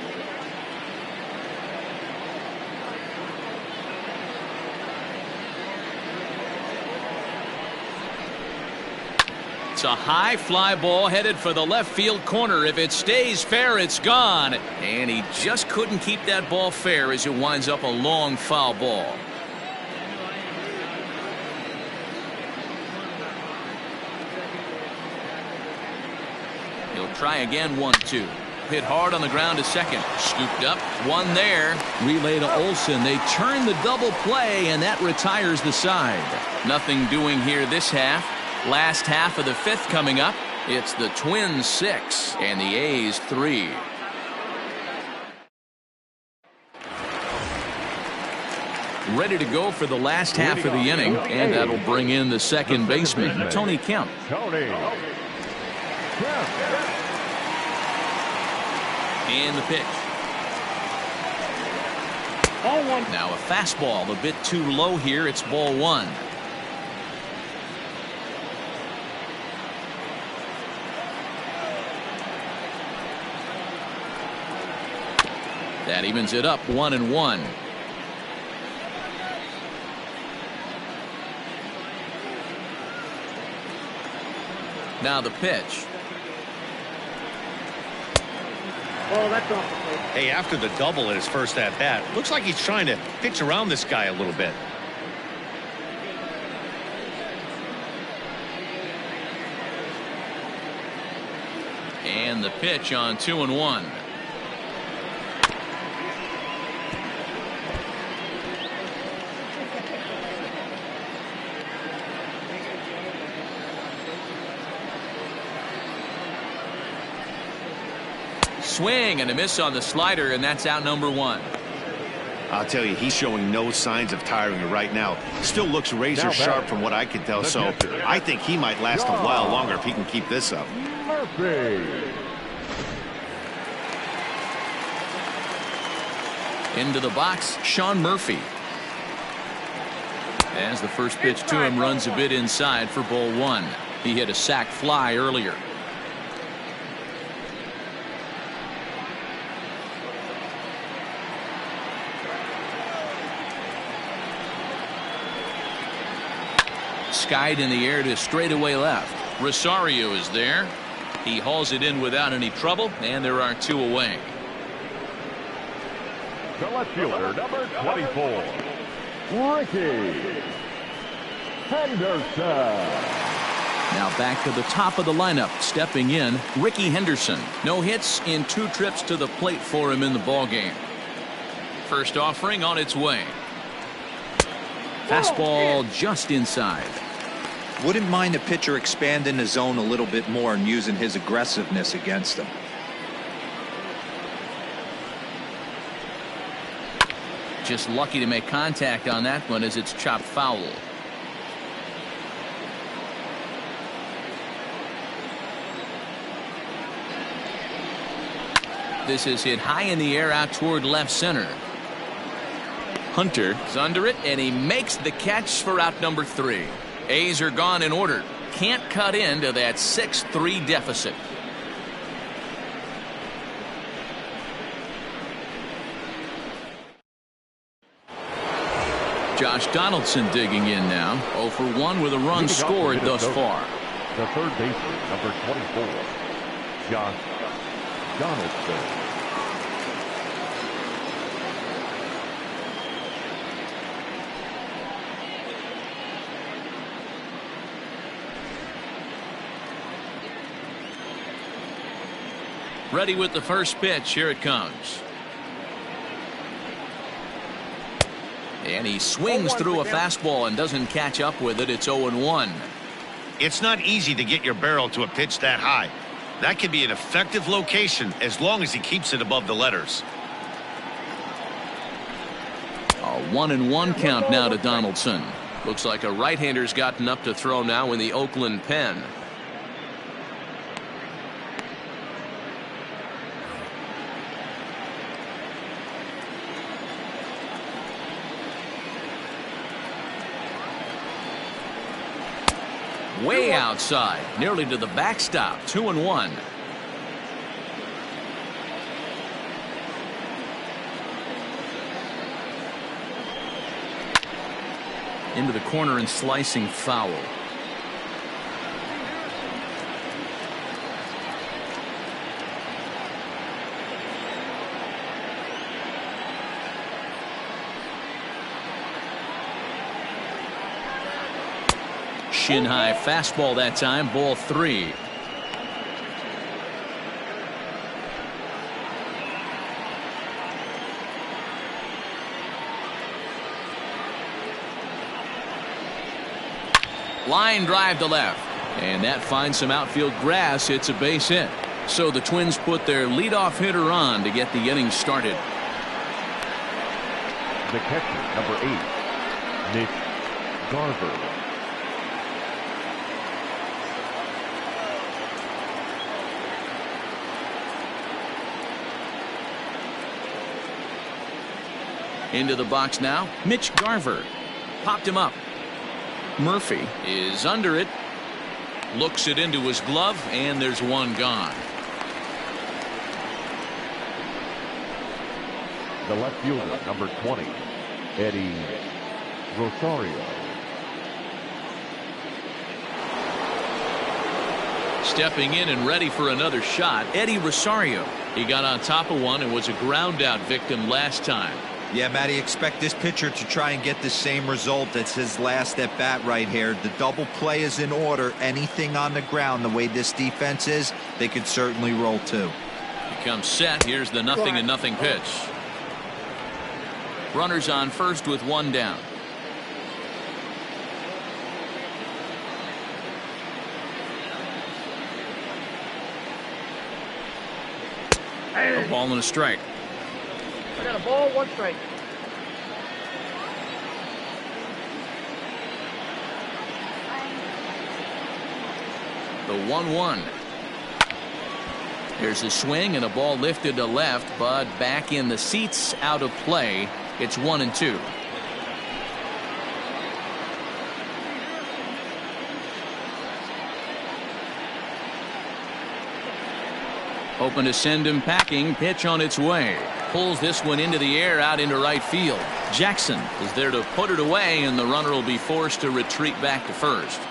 A: It's a high fly ball headed for the left field corner. If it stays fair, it's gone. And he just couldn't keep that ball fair as it winds up a long foul ball. He'll try again, 1-2. Hit hard on the ground to second. Scooped up, one there. Relay to Olsen. They turn the double play, and that retires the side. Nothing doing here this half. Last half of the fifth coming up. It's the Twins 6 and the A's 3. Ready to go for the last half of the inning, and that'll bring in the second baseman, Tony Kemp. And the pitch.
F: Ball 1.
A: Now a fastball a bit too low here. It's ball 1. That evens it up, 1-1. Now the pitch.
F: Oh, that's off the plate.
D: Hey, after the double at his first at-bat, looks like he's trying to pitch around this guy a little bit.
A: And the pitch on 2-1. Swing and a miss on the slider, and that's out number 1.
B: I'll tell you, he's showing no signs of tiring right now. Still looks razor sharp from what I can tell, so I think he might last a while longer if he can keep this up.
C: Murphy.
A: Into the box, Sean Murphy. As the first pitch to him runs a bit inside for ball 1. He hit a sac fly earlier. Skied in the air to straightaway left. Rosario is there. He hauls it in without any trouble, and there are 2 away.
C: The left fielder, number 24, Ricky Henderson.
A: Now back to the top of the lineup. Stepping in, Ricky Henderson. No hits in 2 trips to the plate for him in the ballgame. First offering on its way. Fastball just inside.
E: Wouldn't mind a pitcher expanding the zone a little bit more and using his aggressiveness against them.
A: Just lucky to make contact on that one as it's chopped foul. This is hit high in the air out toward left center. Hunter is under it, and he makes the catch for out number 3. A's are gone in order. Can't cut into that 6-3 deficit. Josh Donaldson digging in now. 0 for 1 with a run scored thus far.
C: The third baseman, number 24, Josh Donaldson.
A: Ready with the first pitch. Here it comes. And he swings through a fastball and doesn't catch up with it. It's 0-1.
B: It's not easy to get your barrel to a pitch that high. That can be an effective location as long as he keeps it above the letters.
A: A 1-1 count now to Donaldson. Looks like a right-hander's gotten up to throw now in the Oakland pen. Way outside, nearly to the backstop. 2-1. Into the corner and slicing foul. Shin high fastball that time. Ball 3. Line drive to left, and that finds some outfield grass. It's a base hit. So the Twins put their leadoff hitter on to get the inning started.
C: The catcher, number 8, Mitch Garver.
A: Into the box now. Mitch Garver popped him up. Murphy is under it. Looks it into his glove, and there's one gone.
C: The left fielder, number 20, Eddie Rosario.
A: Stepping in and ready for another shot, Eddie Rosario. He got on top of one and was a ground out victim last time.
E: Yeah, Matty, expect this pitcher to try and get the same result as his last at bat right here. The double play is in order. Anything on the ground, the way this defense is, they could certainly roll too.
A: He comes set. Here's the 0-0 pitch. Runners on first with one down. A ball and a strike.
F: I got a ball, 1 strike.
A: The 1-1. Here's a swing and a ball lifted to left, but back in the seats, out of play. It's 1-2. Hoping to send him packing. Pitch on its way. Pulls this one into the air out into right field. Jackson is there to put it away, and the runner will be forced to retreat back to first.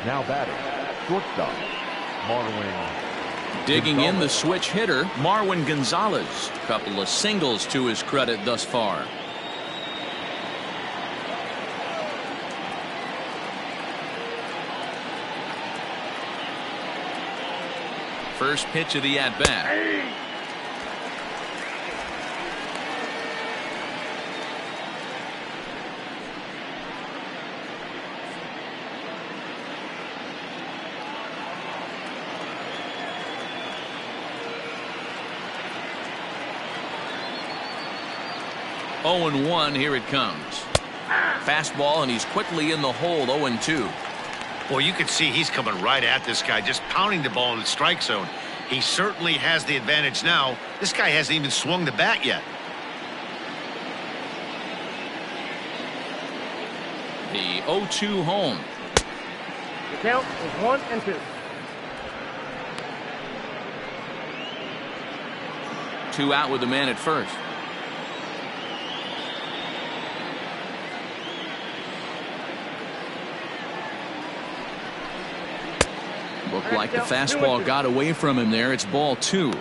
C: Now batting, shortstop, Marwin.
A: Digging in the switch hitter, Marwin Gonzalez. Couple of singles to his credit thus far. First pitch of the at-bat. Oh and 1, here it comes. Fastball, and he's quickly in the hole. 0-2.
B: Well, you can see he's coming right at this guy, just pounding the ball in the strike zone. He certainly has the advantage now. This guy hasn't even swung the bat yet.
A: The 0-2 home.
F: The count is 1-2.
A: 2 out with the man at first. Looked like the fastball got away from him there. It's ball 2.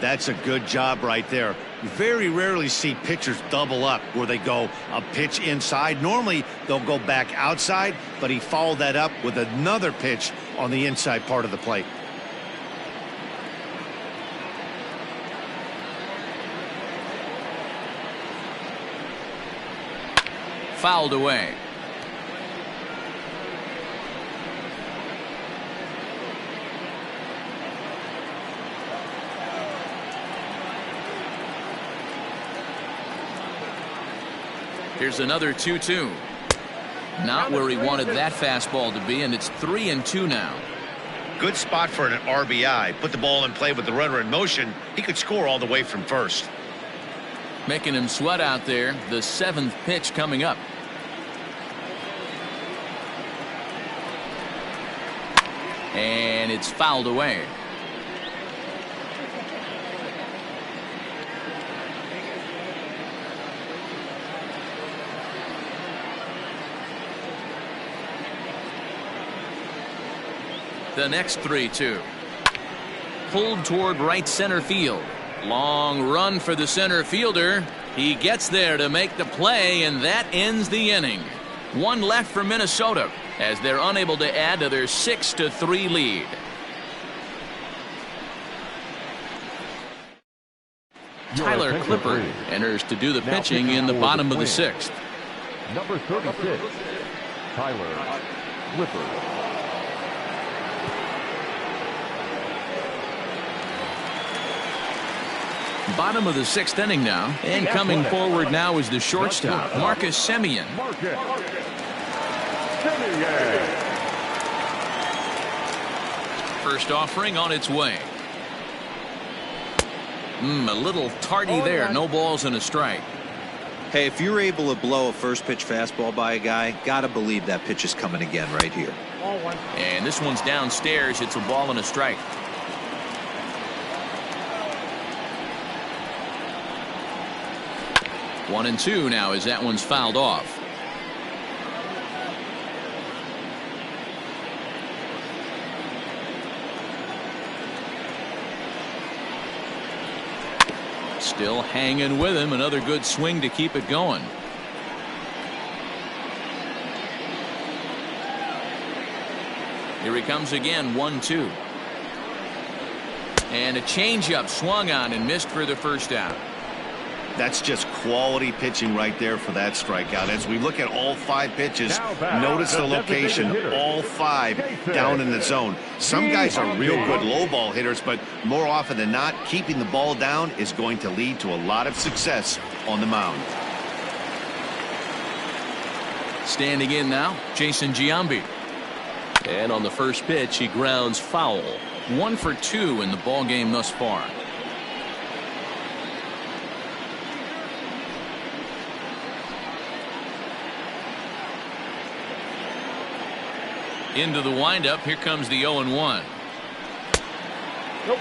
B: That's a good job right there. You very rarely see pitchers double up where they go a pitch inside. Normally they'll go back outside, but he followed that up with another pitch on the inside part of the plate.
A: Fouled away. Here's another 2-2. Not where he wanted that fastball to be, and it's 3-2 now.
B: Good spot for an RBI. Put the ball in play with the runner in motion. He could score all the way from first.
A: Making him sweat out there. The 7th pitch coming up. And it's fouled away. The next 3-2. Pulled toward right center field. Long run for the center fielder. He gets there to make the play, and that ends the inning. 1 left for Minnesota as they're unable to add to their 6-3 lead. Tyler Clippard enters to do the pitching in the bottom of the 6th.
C: Number 36, Tyler Clippard.
A: Bottom of the 6th inning now, and coming forward now is the shortstop, Marcus Semien. First offering on its way. A little tardy there. No balls and a strike.
E: Hey, if you're able to blow a first pitch fastball by a guy, gotta believe that pitch is coming again right here.
A: And this one's downstairs. It's a ball and a strike. One and 2 now as that one's fouled off. Still hanging with him. Another good swing to keep it going. Here he comes again. 1-2. And a changeup swung on and missed for the first out.
B: That's just quality pitching right there for that strikeout. As we look at all 5 pitches, notice the location, all 5 down in the zone. Some guys are real good low ball hitters, but more often than not, keeping the ball down is going to lead to a lot of success on the mound.
A: Standing in now, Jason Giambi. And on the first pitch, he grounds foul. 1 for 2 in the ball game thus far. Into the windup. Here comes the 0-1.
F: Nope.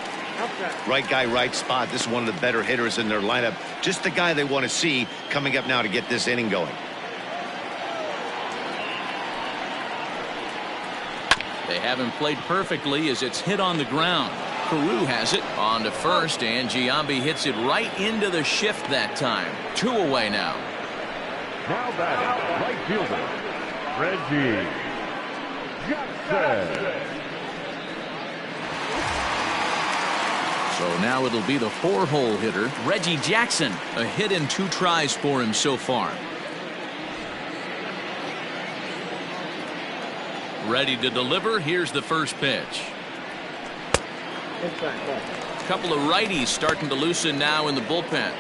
B: Right guy, right spot. This is one of the better hitters in their lineup. Just the guy they want to see coming up now to get this inning going.
A: They haven't played perfectly as it's hit on the ground. Carew has it on to first, and Giambi hits it right into the shift that time. 2 away now.
C: Now batting, right fielder, Reggie Jackson.
A: So now it'll be the 4-hole hitter, Reggie Jackson. A hit in 2 tries for him so far. Ready to deliver. Here's the first pitch. A couple of righties starting to loosen now in the bullpen.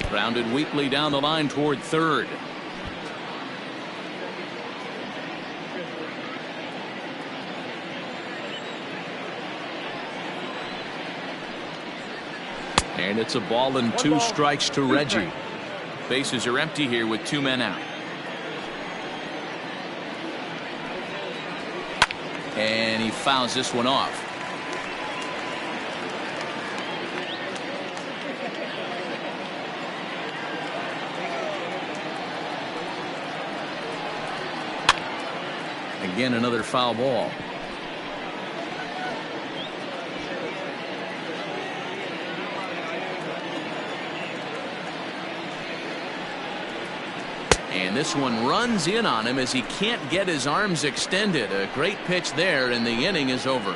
A: Grounded weakly down the line toward third. And it's a ball and 2 strikes to Reggie. Bases are empty here with 2 men out. And he fouls this one off. Again, another foul ball. And this one runs in on him as he can't get his arms extended. A great pitch there, and the inning is over.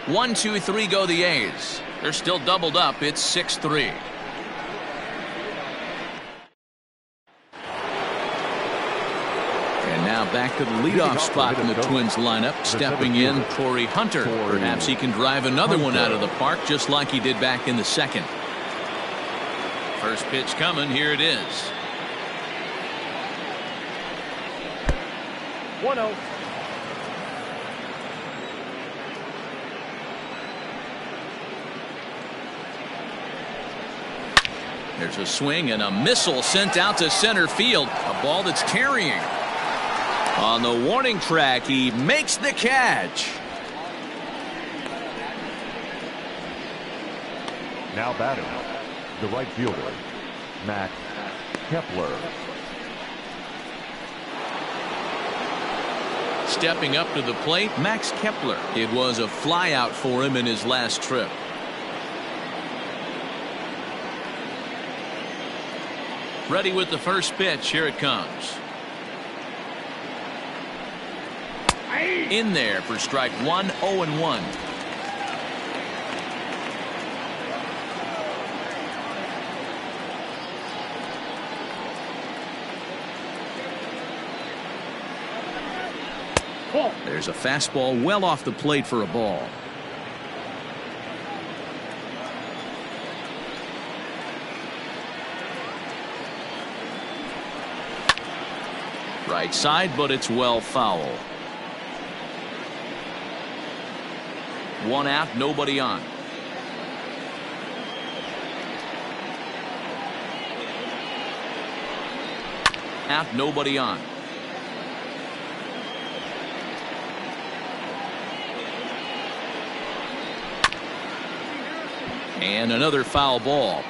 A: 1, 2, 3 go the A's. They're still doubled up. It's 6-3. And now back to the leadoff spot in the Twins lineup. Stepping in, Torrey Hunter. Perhaps he can drive another one out of the park just like he did back in the second. First pitch coming. Here it is.
F: 1-0.
A: There's a swing and a missile sent out to center field. A ball that's carrying. On the warning track, he makes the catch.
C: Now batting, the right fielder, Max Kepler.
A: Stepping up to the plate, Max Kepler. It was a flyout for him in his last trip. Ready with the first pitch. Here it comes. In there for strike 1, 0-1. There's a fastball well off the plate for a ball. Right side, but it's well foul. 1 out, nobody on. Out, nobody on. And another foul ball.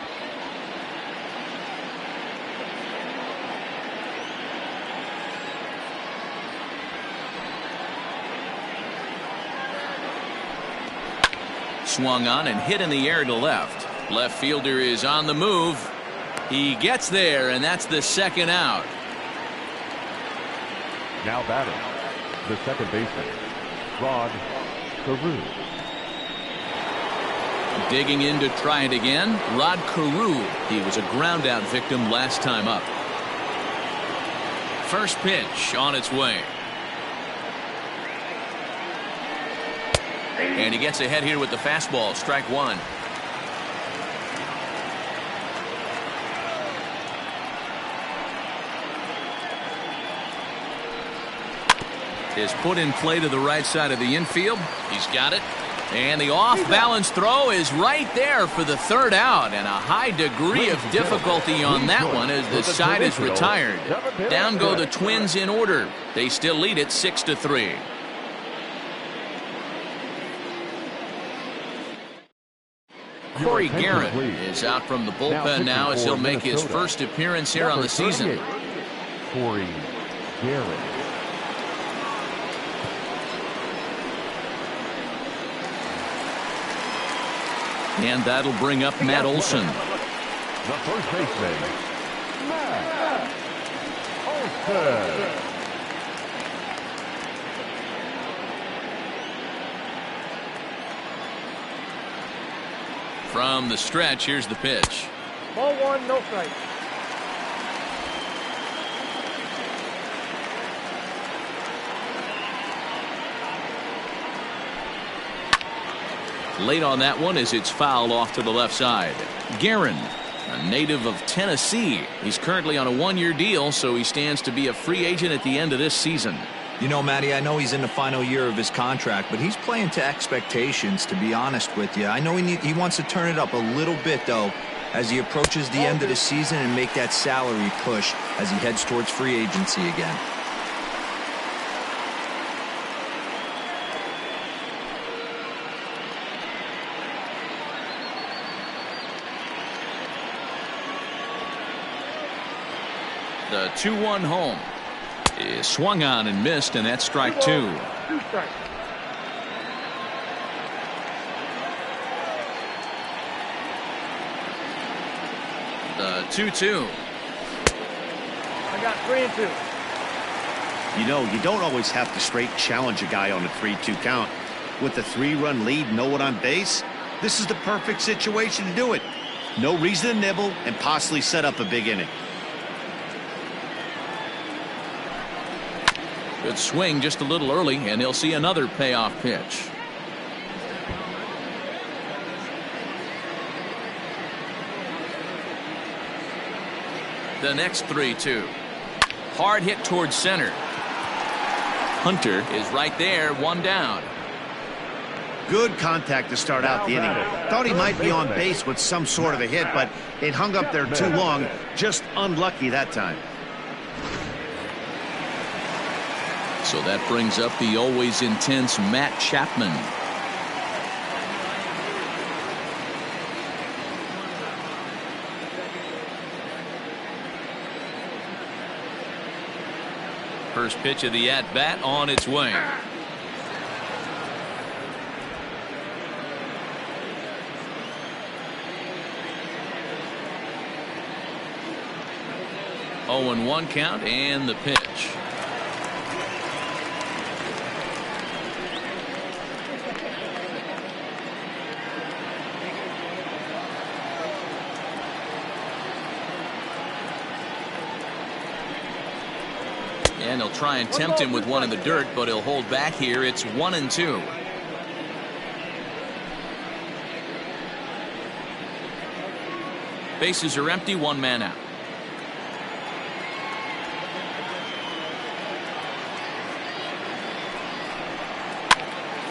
A: Swung on and hit in the air to left. Left fielder is on the move. He gets there, and that's the second out.
C: Now batting, the second baseman, Rod Carew.
A: Digging in to try it again, Rod Carew. He was a ground out victim last time up. First pitch on its way. And he gets ahead here with the fastball. Strike 1. Is put in play to the right side of the infield. He's got it. And the off-balance throw is right there for the third out. And a high degree of difficulty on that one as the side is retired. Down go the Twins in order. They still lead it 6-3. Corey Garrett is out from the bullpen now as he'll make his first appearance here on the season.
C: Corey Garrett.
A: And that'll bring up Matt Olson.
C: The first baseman, Matt Olson.
A: From the stretch, here's the pitch.
F: Ball 1, no strike.
A: Late on that one as it's fouled off to the left side. Guerin, a native of Tennessee. He's currently on a 1-year deal, so he stands to be a free agent at the end of this season.
E: You know, Matty, I know he's in the final year of his contract, but he's playing to expectations, to be honest with you. I know he wants to turn it up a little bit, though, as he approaches the end of the season and make that salary push as he heads towards free agency again.
A: The 2-1 home is swung on and missed, and that's strike two. The 2-2.
F: I got 3 and 2.
B: You know, you don't always have to straight challenge a guy on a 3-2 count. With the 3-run lead, no one on base, this is the perfect situation to do it. No reason to nibble and possibly set up a big inning.
A: Good swing just a little early, and he'll see another payoff pitch. The next 3-2. Hard hit towards center. Hunter is right there, one down.
B: Good contact to start out the inning. Thought he might be on base with some sort of a hit, but it hung up there too long. Just unlucky that time.
A: So that brings up the always intense Matt Chapman. First pitch of the at-bat on its way. Oh, and 1 count, and the pitch. And he'll try and tempt him with one in the dirt, but he'll hold back here. It's 1-2. Bases are empty, 1 man out.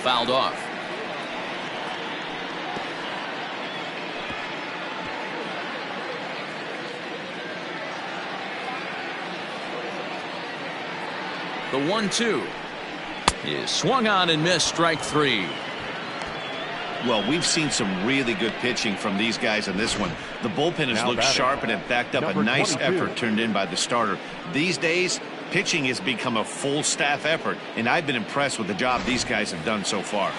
A: Fouled off. The 1-2 is swung on and missed, strike 3.
B: Well, we've seen some really good pitching from these guys in this one. The bullpen has looked sharp and have backed up a nice effort turned in by the starter. These days, pitching has become a full staff effort, and I've been impressed with the job these guys have done so far.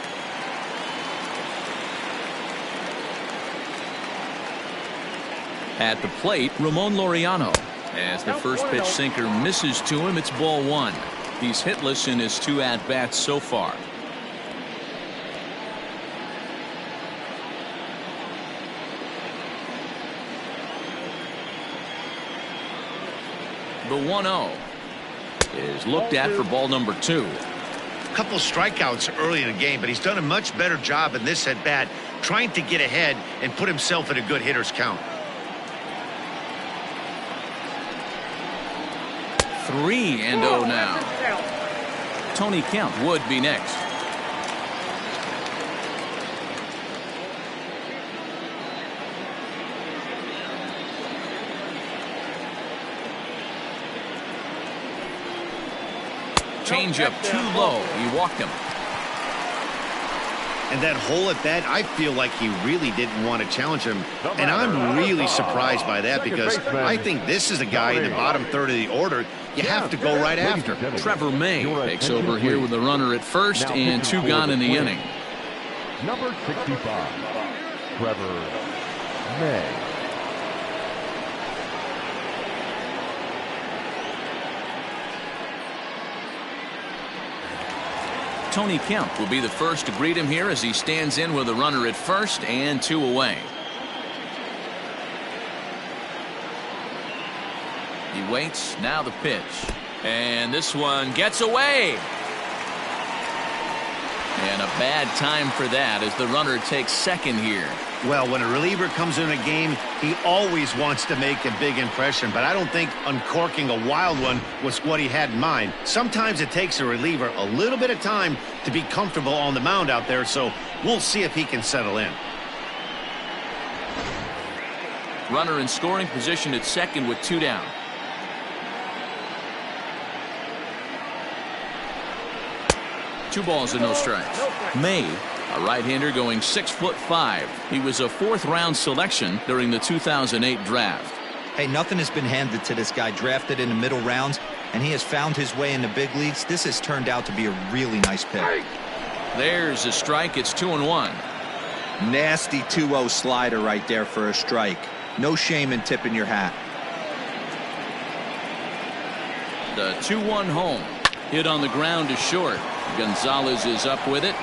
A: At the plate, Ramon Laureano. As the first pitch sinker misses to him, it's ball 1. He's hitless in his 2 at-bats so far. The 1-0 is looked at for ball number 2.
B: A couple strikeouts early in the game, but he's done a much better job in this at-bat trying to get ahead and put himself in a good hitter's count.
A: 3-0 now. Tony Kemp would be next. Changeup too low. He walked him.
B: And that hole at bat, I feel like he really didn't want to challenge him. And I'm really surprised by that because I think this is a guy in the bottom third of the order you have to go right after.
A: Trevor May takes over here with a runner at first and 2 gone in the inning.
C: Number 65, Trevor May.
A: Tony Kemp will be the first to greet him here as he stands in with a runner at first and 2 away. He waits. Now the pitch. And this one gets away. And a bad time for that as the runner takes second here.
B: Well, when a reliever comes in a game, he always wants to make a big impression, but I don't think uncorking a wild one was what he had in mind. Sometimes it takes a reliever a little bit of time to be comfortable on the mound out there, so we'll see if he can settle in.
A: Runner in scoring position at second with 2 down. Two balls and no strikes. May, a right-hander going 6'5". He was a 4th-round selection during the 2008 draft.
E: Hey, nothing has been handed to this guy. Drafted in the middle rounds, and he has found his way in the big leagues. This has turned out to be a really nice pick.
A: There's a strike. It's 2-1.
E: Nasty 2-0 slider right there for a strike. No shame in tipping your hat.
A: The 2-1 home. Hit on the ground to short. Gonzalez is up with it.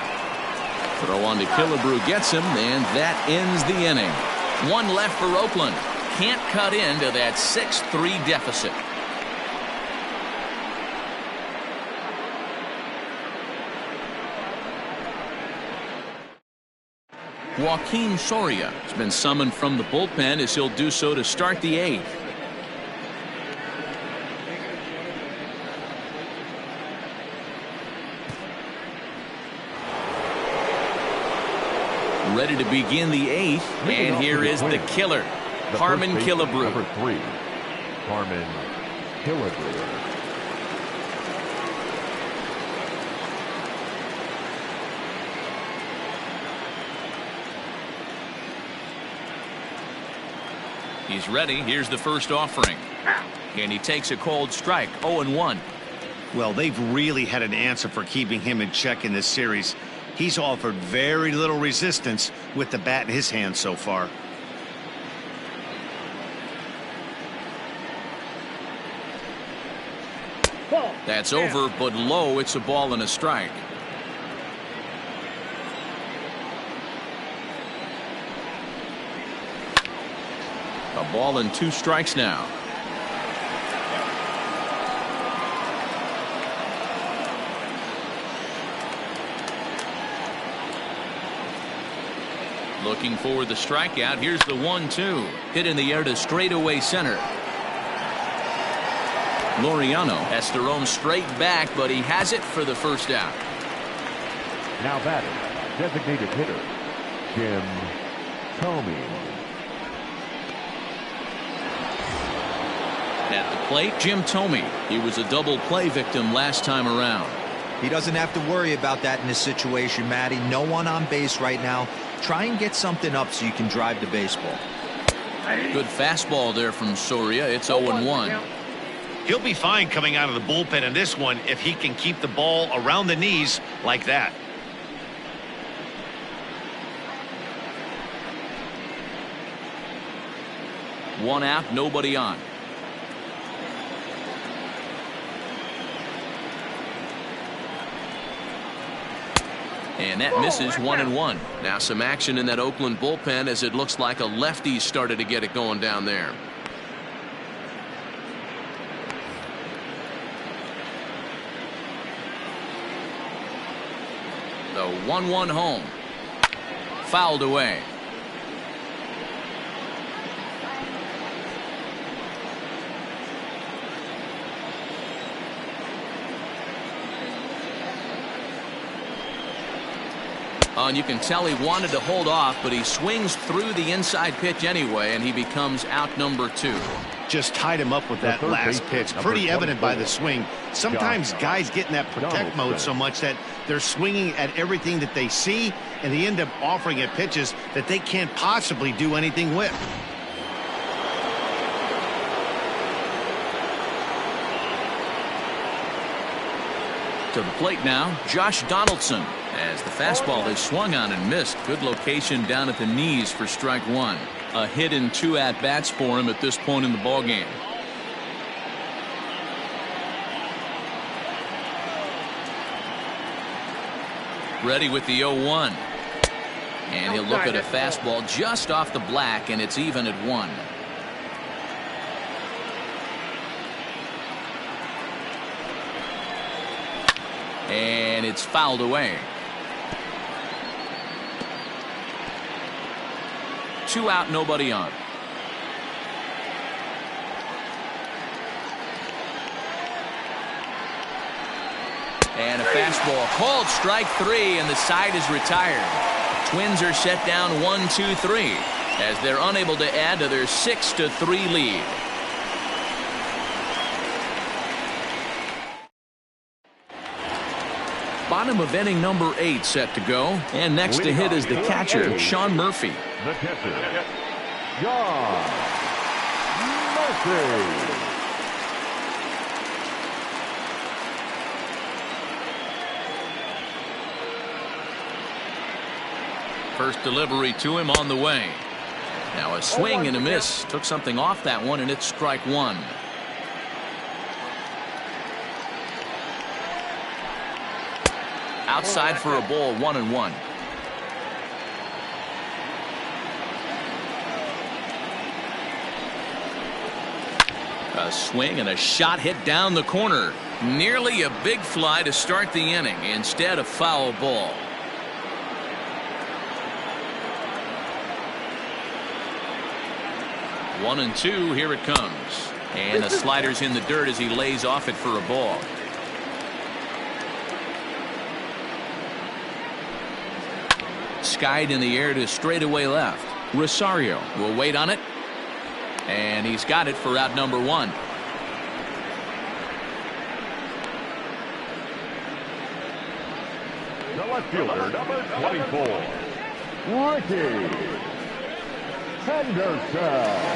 A: Throw on to Killebrew gets him, and that ends the inning. One left for Oakland. Can't cut into that 6-3 deficit. Joaquin Soria has been summoned from the bullpen as he'll do so to start the 8th. Ready to begin the 8th, and here is the killer, Harmon Killebrew.
C: Number 3, Harmon Killebrew.
A: He's ready. Here's the first offering. And he takes a cold strike. 0-1.
B: Well, they've really had an answer for keeping him in check in this series. He's offered very little resistance with the bat in his hand so far.
A: That's over, but low. It's a ball and a strike. A ball and 2 strikes now. Looking for the strikeout. Here's the 1-2. Hit in the air to straightaway center. Laureano has to roam straight back, but he has it for the first out.
C: Now batting, designated hitter, Jim Thome.
A: At the plate, Jim Thome. He was a double play victim last time around.
E: He doesn't have to worry about that in this situation, Matty. No one on base right now. Try and get something up so you can drive the baseball.
A: Good fastball there from Soria. It's 0-1.
B: He'll be fine coming out of the bullpen in this one if he can keep the ball around the knees like that.
A: One out, nobody on. And that misses 1-1. Now some action in that Oakland bullpen as it looks like a lefty started to get it going down there. The 1-1 home. Fouled away. And you can tell he wanted to hold off, but he swings through the inside pitch anyway, and he becomes out number 2.
B: Just tied him up with that last pitch. Pretty evident by the swing. Sometimes guys get in that protect mode so much that they're swinging at everything that they see, and they end up offering at pitches that they can't possibly do anything with.
A: To the plate now, Josh Donaldson. As the fastball they swung on and missed. Good location down at the knees for strike 1. A hit in 2 at-bats for him at this point in the ballgame. Ready with the 0-1. And he'll look at a fastball just off the black, and it's even at 1. And it's fouled away. 2 out, nobody on. And a fastball called strike 3, and the side is retired. Twins are set down 1-2-3 as they're unable to add to their 6-3 lead. Bottom of inning number 8 set to go, and next to hit is the catcher, Sean Murphy.
C: The catcher, Sean Murphy.
A: First delivery to him on the way. Now a swing and a miss. Took something off that one, and it's strike 1. Outside for a ball, 1-1. A swing and a shot hit down the corner. Nearly a big fly to start the inning. Instead, a foul ball. One and 2, here it comes. And the slider's in the dirt as he lays off it for a ball. Skied in the air to straightaway left. Rosario will wait on it. And he's got it for out number 1.
C: The left fielder, number 24, Ricky Henderson.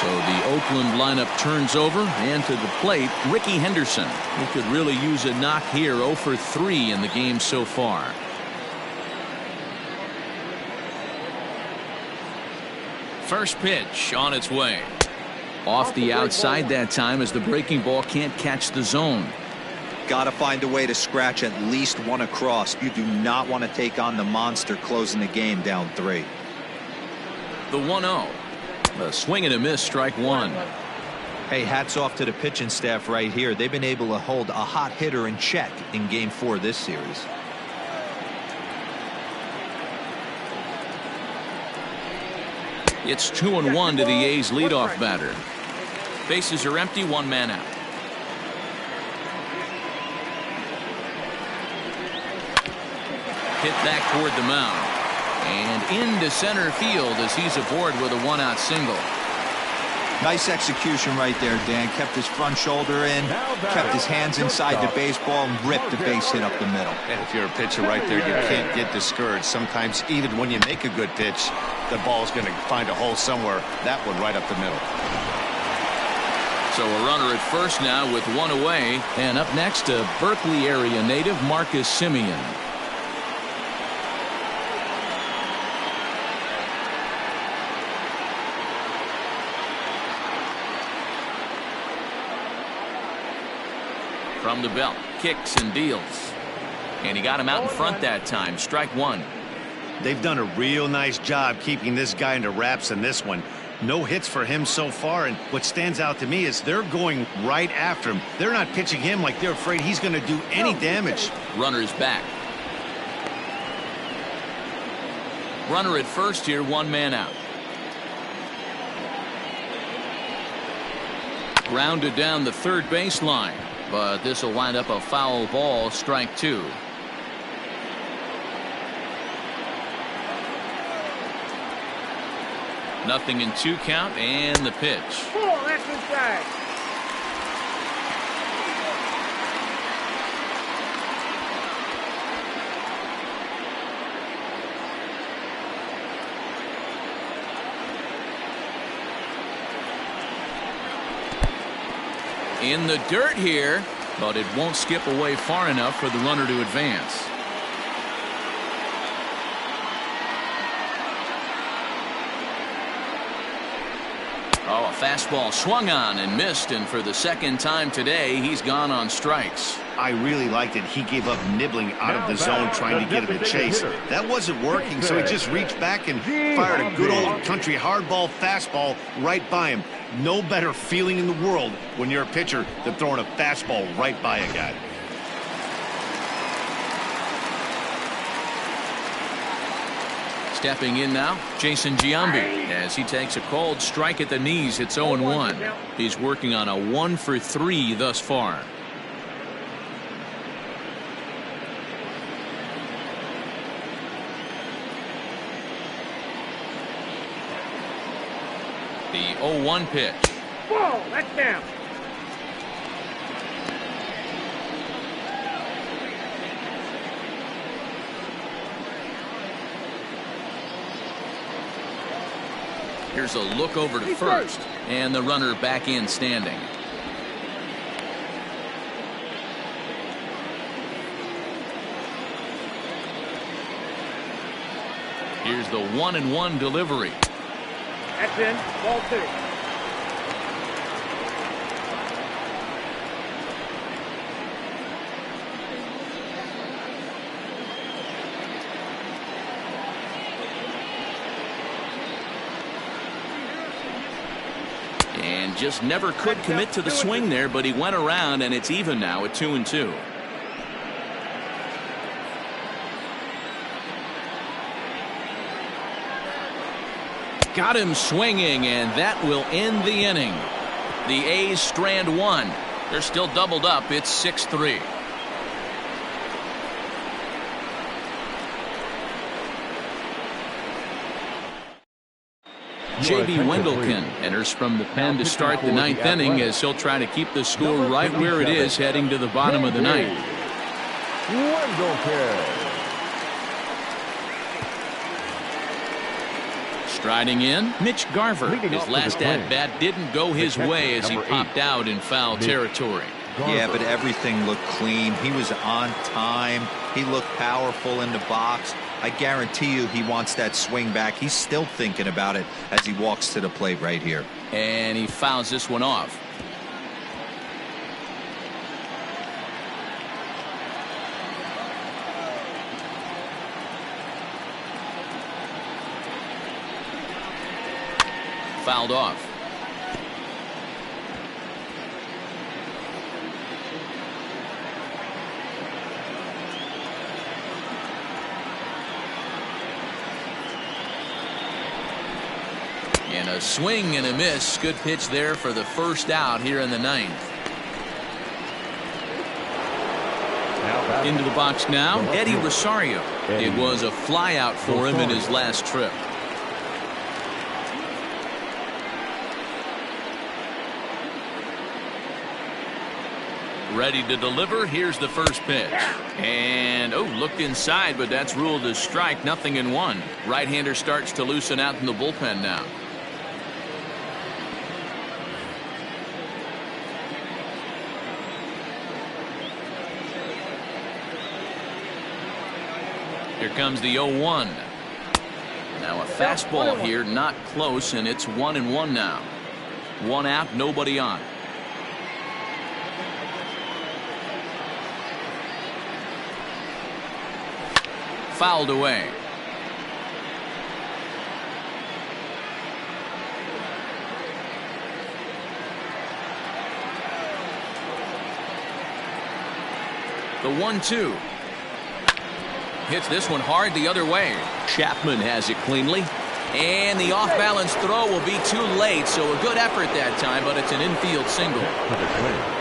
A: So the Oakland lineup turns over, and to the plate, Ricky Henderson. He could really use a knock here. 0 for 3 in the game so far. First pitch on its way. Off the outside that time as the breaking ball can't catch the zone.
E: Got to find a way to scratch at least one across. You do not want to take on the monster closing the game down 3.
A: The 1-0. A swing and a miss, strike 1.
E: Hey, hats off to the pitching staff right here. They've been able to hold a hot hitter in check in game 4 of this series.
A: It's 2-1 to the A's leadoff batter. Bases are empty, 1 man out. Hit that toward the mound. And into center field as he's aboard with a 1-out single.
E: Nice execution right there, Dan. Kept his front shoulder in, kept his hands inside the baseball, and ripped the base hit up the middle.
D: And if you're a pitcher right there, you can't get discouraged. Sometimes even when you make a good pitch, the ball's going to find a hole somewhere. That one right up the middle.
A: So a runner at first now with 1 away. And up next, a Berkeley area native, Marcus Semien. From the belt, kicks and deals. And he got him out in front that time. Strike 1.
B: They've done a real nice job keeping this guy under wraps in this one. No hits for him so far, and what stands out to me is they're going right after him. They're not pitching him like they're afraid he's going to do any damage.
A: Runner's back. Runner at first here, 1 man out. Grounded down the third baseline. But this will wind up a foul ball, strike 2. Nothing in 2 count, and the pitch.
F: That's inside.
A: In the dirt here, but it won't skip away far enough for the runner to advance. Oh, a fastball swung on and missed, and for the second time today, he's gone on strikes.
B: I really liked it. He gave up nibbling out of the zone trying to get him to chase. That wasn't working, so he just reached back and fired a good old country hardball fastball right by him. No better feeling in the world when you're a pitcher than throwing a fastball right by a guy.
A: Stepping in now, Jason Giambi, as he takes a cold strike at the knees. It's 0-1. He's working on a 1-for-3 thus far. The 0-1 pitch.
F: Whoa, that's down.
A: Here's a look over to first, and the runner back in standing. Here's the 1-1 delivery.
F: That's in. Ball 2.
A: And just never could commit to the swing there, but he went around, and it's even now at 2-2. Got him swinging, and that will end the inning. The A's strand one. They're still doubled up. It's 6-3. J.B. Wendelken enters from the pen to start the ninth inning, as he'll try to keep the score right where it is heading to the bottom of the ninth. Striding in, Mitch Garver. His last at-bat didn't go his way as he popped out in foul territory.
E: Yeah, but everything looked clean. He was on time. He looked powerful in the box. I guarantee you he wants that swing back. He's still thinking about it as he walks to the plate right here.
A: And he fouls this one off. Fouled off. And a swing and a miss. Good pitch there for the first out here in the ninth. Into the box now, Eddie Rosario. It was a fly out for him in his last trip. Ready to deliver. Here's the first pitch. And, looked inside, but that's ruled a strike. 0-1. Right-hander starts to loosen out in the bullpen now. Here comes the 0-1. Now a fastball here, not close, and it's 1-1 now. One out, nobody on. Fouled away. The 1-2. Hits this one hard the other way. Chapman has it cleanly. And the off-balance throw will be too late, so a good effort that time, but it's an infield single.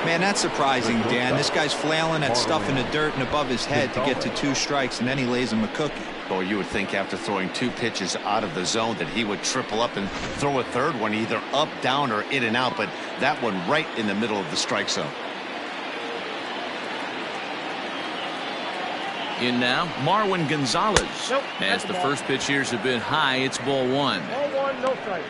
E: Man, that's surprising, Dan. This guy's flailing that stuff in the dirt and above his head to get to 2 strikes, and then he lays him a cookie.
D: Or you would think after throwing 2 pitches out of the zone that he would triple up and throw a third one either up, down, or in and out, but that one right in the middle of the strike zone.
A: In now, Marwin Gonzalez. As the first pitch here's a bit high, it's ball 1.
F: Ball 1, no strike.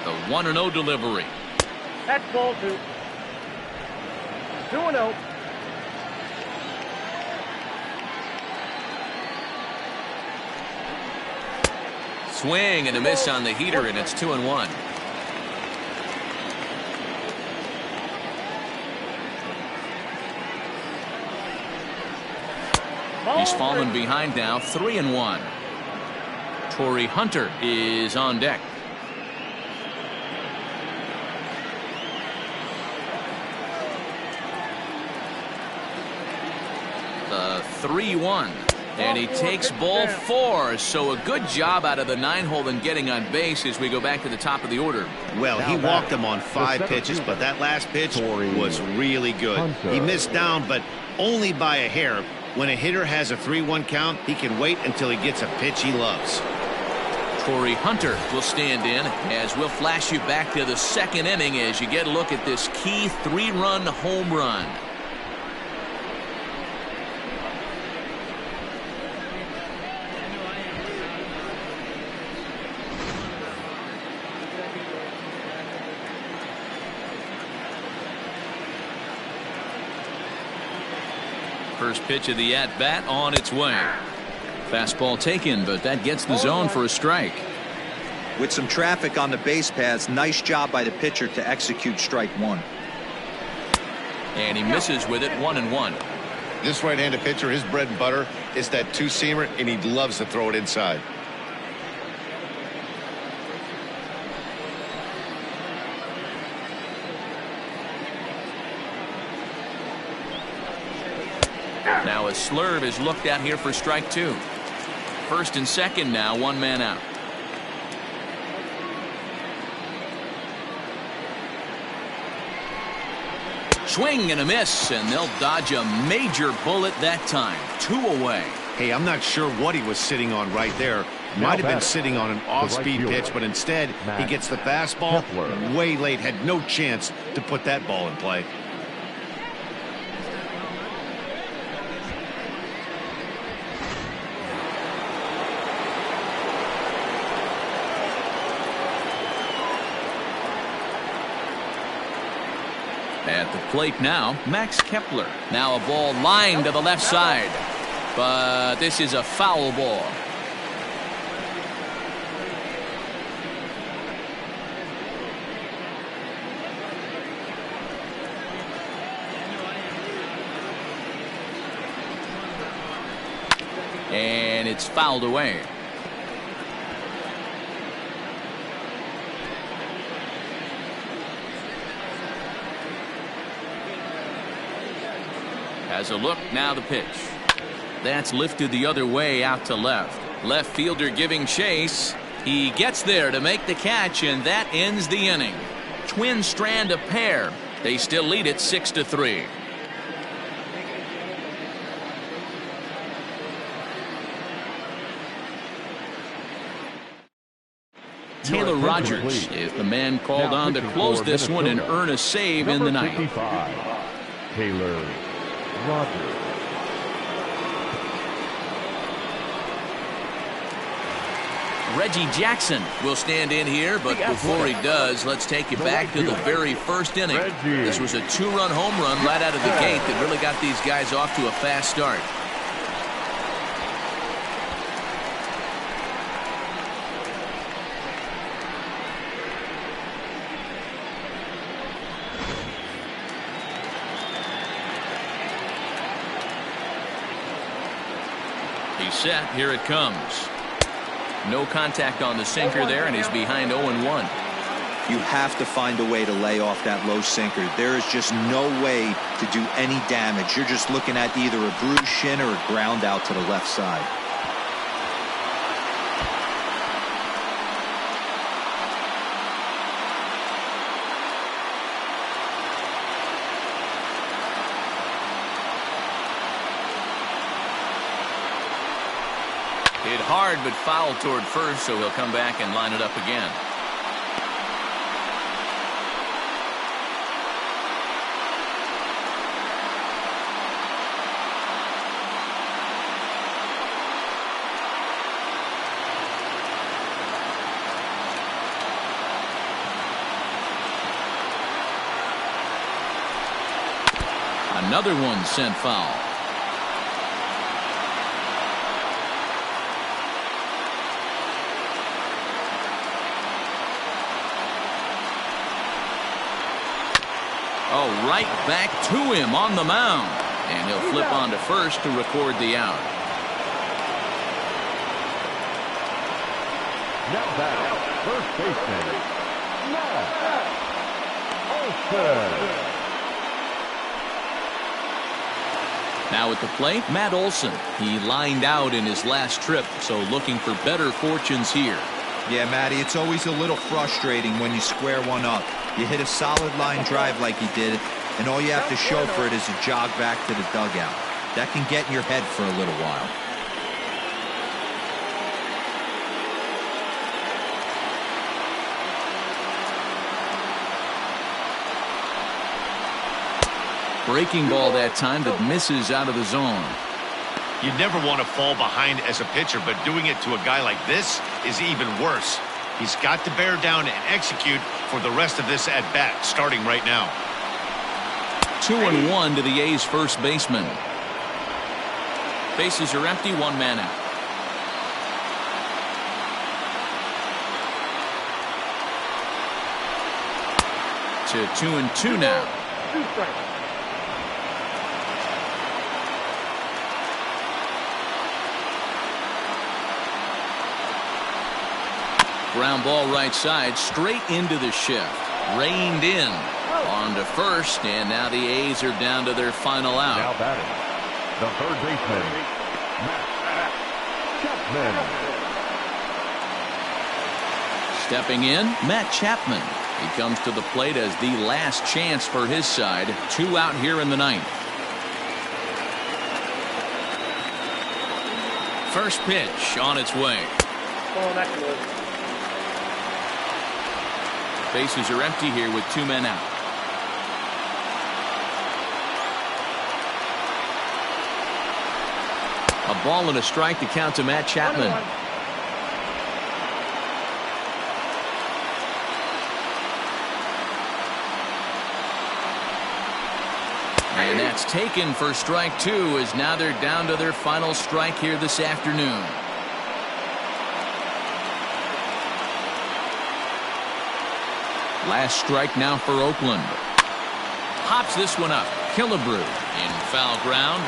A: The 1-0 delivery.
F: That's ball 2. 2-0.
A: Swing and a miss on the heater, and it's 2-1. He's fallen behind now, 3-1. Torrey Hunter is on deck. The 3-1. And he takes ball 4. So a good job out of the 9-hole in getting on base as we go back to the top of the order.
B: Well, he walked him on 5 pitches, but that last pitch was really good. He missed down, but only by a hair. When a hitter has a 3-1 count, he can wait until he gets a pitch he loves.
A: Torrey Hunter will stand in as we'll flash you back to the 2nd inning as you get a look at this key 3-run home run. First pitch of the at-bat on its way. Fastball taken, but that gets the zone for a strike.
E: With some traffic on the base paths, nice job by the pitcher to execute strike 1.
A: And he misses with it, 1-1.
D: This right-handed pitcher, his bread and butter is that two-seamer, and he loves to throw it inside.
A: Now a slurve is looked at here for strike 2. First and second now, 1 man out. Swing and a miss, and they'll dodge a major bullet that time. 2 away.
B: Hey, I'm not sure what he was sitting on right there. Might have been sitting on an off-speed pitch, but instead he gets the fastball way late. Had no chance to put that ball in play.
A: At the plate now, Max Kepler. Now a ball lined to the left side. But this is a foul ball. And it's fouled away. Has a look, now the pitch. That's lifted the other way out to left. Left fielder giving chase. He gets there to make the catch, and that ends the inning. Twins strand a pair. They still lead it 6-3. Taylor Rogers is the man called on to close this one and earn a save in the ninth.
C: Taylor Rogers.
A: Reggie Jackson will stand in here, but before he does, let's take you back to the very first inning. This was a 2-run home run right out of the gate that really got these guys off to a fast start. He's set. Here it comes. No contact on the sinker there, and he's behind 0-1.
E: You have to find a way to lay off that low sinker. There is just no way to do any damage. You're just looking at either a bruised shin or a ground out to the left side.
A: Hit hard, but foul toward first, so he'll come back and line it up again. Another one sent foul. Oh, right back to him on the mound. And he'll flip on to first to record the out.
C: Now back, first baseman, Matt Olson.
A: Now at the plate, Matt Olson. He lined out in his last trip, so looking for better fortunes here.
E: Yeah, Matty, it's always a little frustrating when you square one up. You hit a solid line drive like he did, and all you have to show for it is a jog back to the dugout. That can get in your head for a little while.
A: Breaking ball that time that misses out of the zone.
D: You never want to fall behind as a pitcher, but doing it to a guy like this is even worse. He's got to bear down and execute for the rest of this at-bat, starting right now.
A: 2-1 to the A's first baseman. Bases are empty, one man out. To 2-2 now.
F: 2 strikes.
A: Ground ball right side, straight into the shift. Reined in. On to first, and now the A's are down to their final out.
C: Now batting, the third baseman, Matt Chapman.
A: Stepping in, Matt Chapman. He comes to the plate as the last chance for his side. 2 out here in the ninth. First pitch on its way.
F: Oh, that's good.
A: Bases are empty here with 2 men out. A ball and a strike to count to Matt Chapman.
F: 1-1.
A: And that's taken for strike 2, as now they're down to their final strike here this afternoon. Last strike now for Oakland. Hops this one up. Killebrew in foul ground.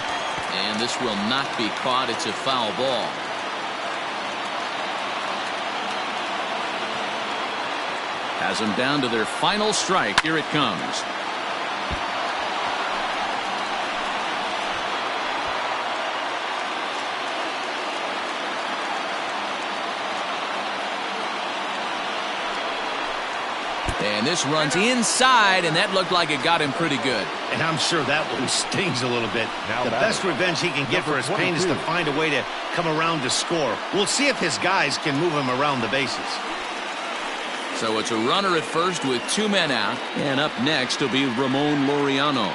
A: And this will not be caught. It's a foul ball. Has them down to their final strike. Here it comes. And this runs inside, and that looked like it got him pretty good.
B: And I'm sure that one stings a little bit.
C: Now
B: the best revenge he can get for his pain is to find a way to come around to score. We'll see if his guys can move him around the bases.
A: So it's a runner at first with 2 men out. And up next will be Ramon Laureano.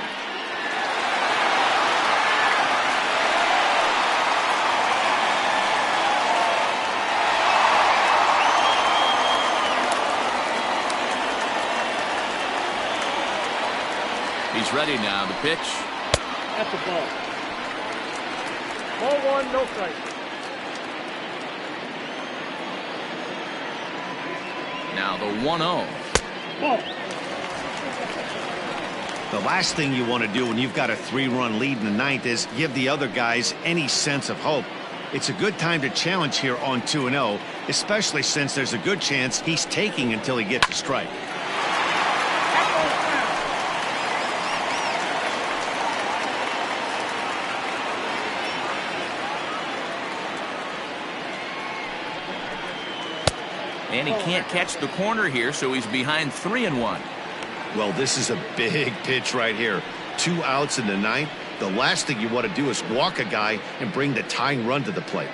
A: He's ready now. The pitch.
F: That's a ball. Ball 1, no strike.
A: Now the 1-0.
F: Ball.
B: The last thing you want to do when you've got a 3-run lead in the ninth is give the other guys any sense of hope. It's a good time to challenge here on 2-0, especially since there's a good chance he's taking until he gets a strike.
A: And he can't catch the corner here, so he's behind 3-1.
B: Well, this is a big pitch right here. 2 outs in the ninth. The last thing you want to do is walk a guy and bring the tying run to the plate.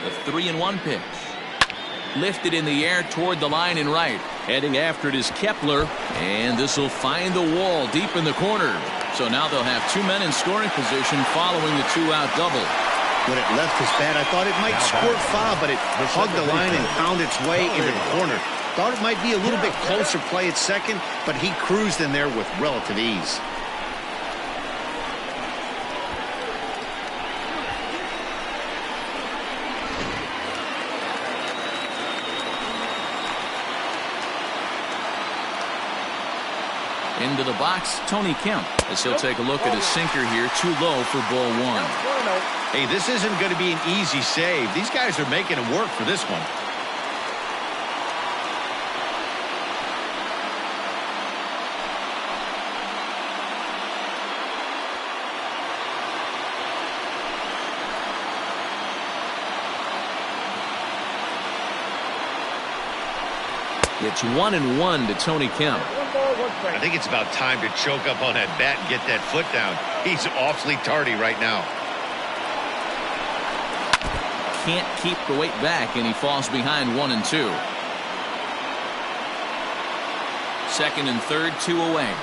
A: The 3-1 pitch. Lifted in the air toward the line and right. Heading after it is Kepler, and this will find the wall deep in the corner. So now they'll have 2 men in scoring position following the 2-out double.
B: When it left his bat, I thought it might squirt foul, but it hugged the line and found its way into the corner. Thought it might be a little bit closer play at second, but he cruised in there with relative ease.
A: into the box, Tony Kemp, as he'll take a look at his sinker here, too low for ball one.
B: Hey, this isn't going to be an easy save. These guys are making it work for this one.
A: It's 1-1 to Tony Kemp.
B: I think it's about time to choke up on that bat and get that foot down. He's awfully tardy right now.
A: Can't keep the weight back, and he falls behind 1-2. Second and third, 2 away.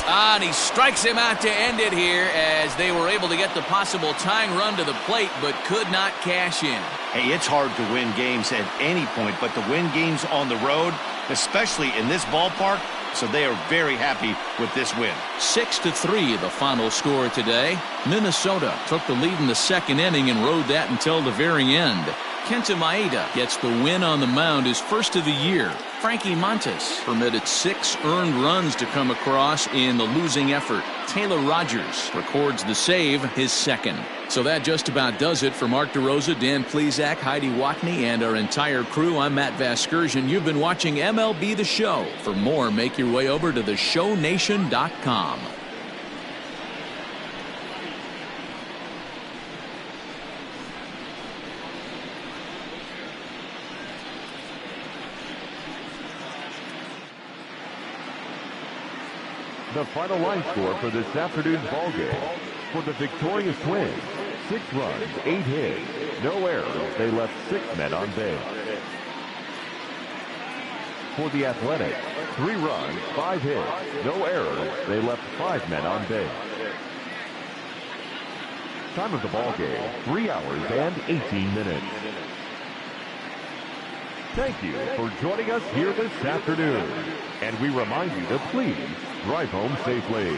A: And he strikes him out to end it here as they were able to get the possible tying run to the plate but could not cash in.
B: Hey, it's hard to win games at any point, but to win games on the road, especially in this ballpark, so they are very happy with this win.
A: 6-3 the final score today. Minnesota took the lead in the second inning and rode that until the very end. Kenta Maeda gets the win on the mound, his first of the year. Frankie Montas permitted 6 earned runs to come across in the losing effort. Taylor Rogers records the save, his second. So that just about does it for Mark DeRosa, Dan Plesac, Heidi Watney, and our entire crew. I'm Matt Vasgersian. You've been watching MLB The Show. For more, make your way over to theshownation.com.
C: The final line score for this afternoon's ball game. For the victorious Twins, 6 runs, 8 hits, no errors. They left 6 men on base. For the Athletics, 3 runs, 5 hits, no errors. They left 5 men on base. Time of the ball game, 3 hours and 18 minutes. Thank you for joining us here this afternoon. And we remind you to please drive home safely.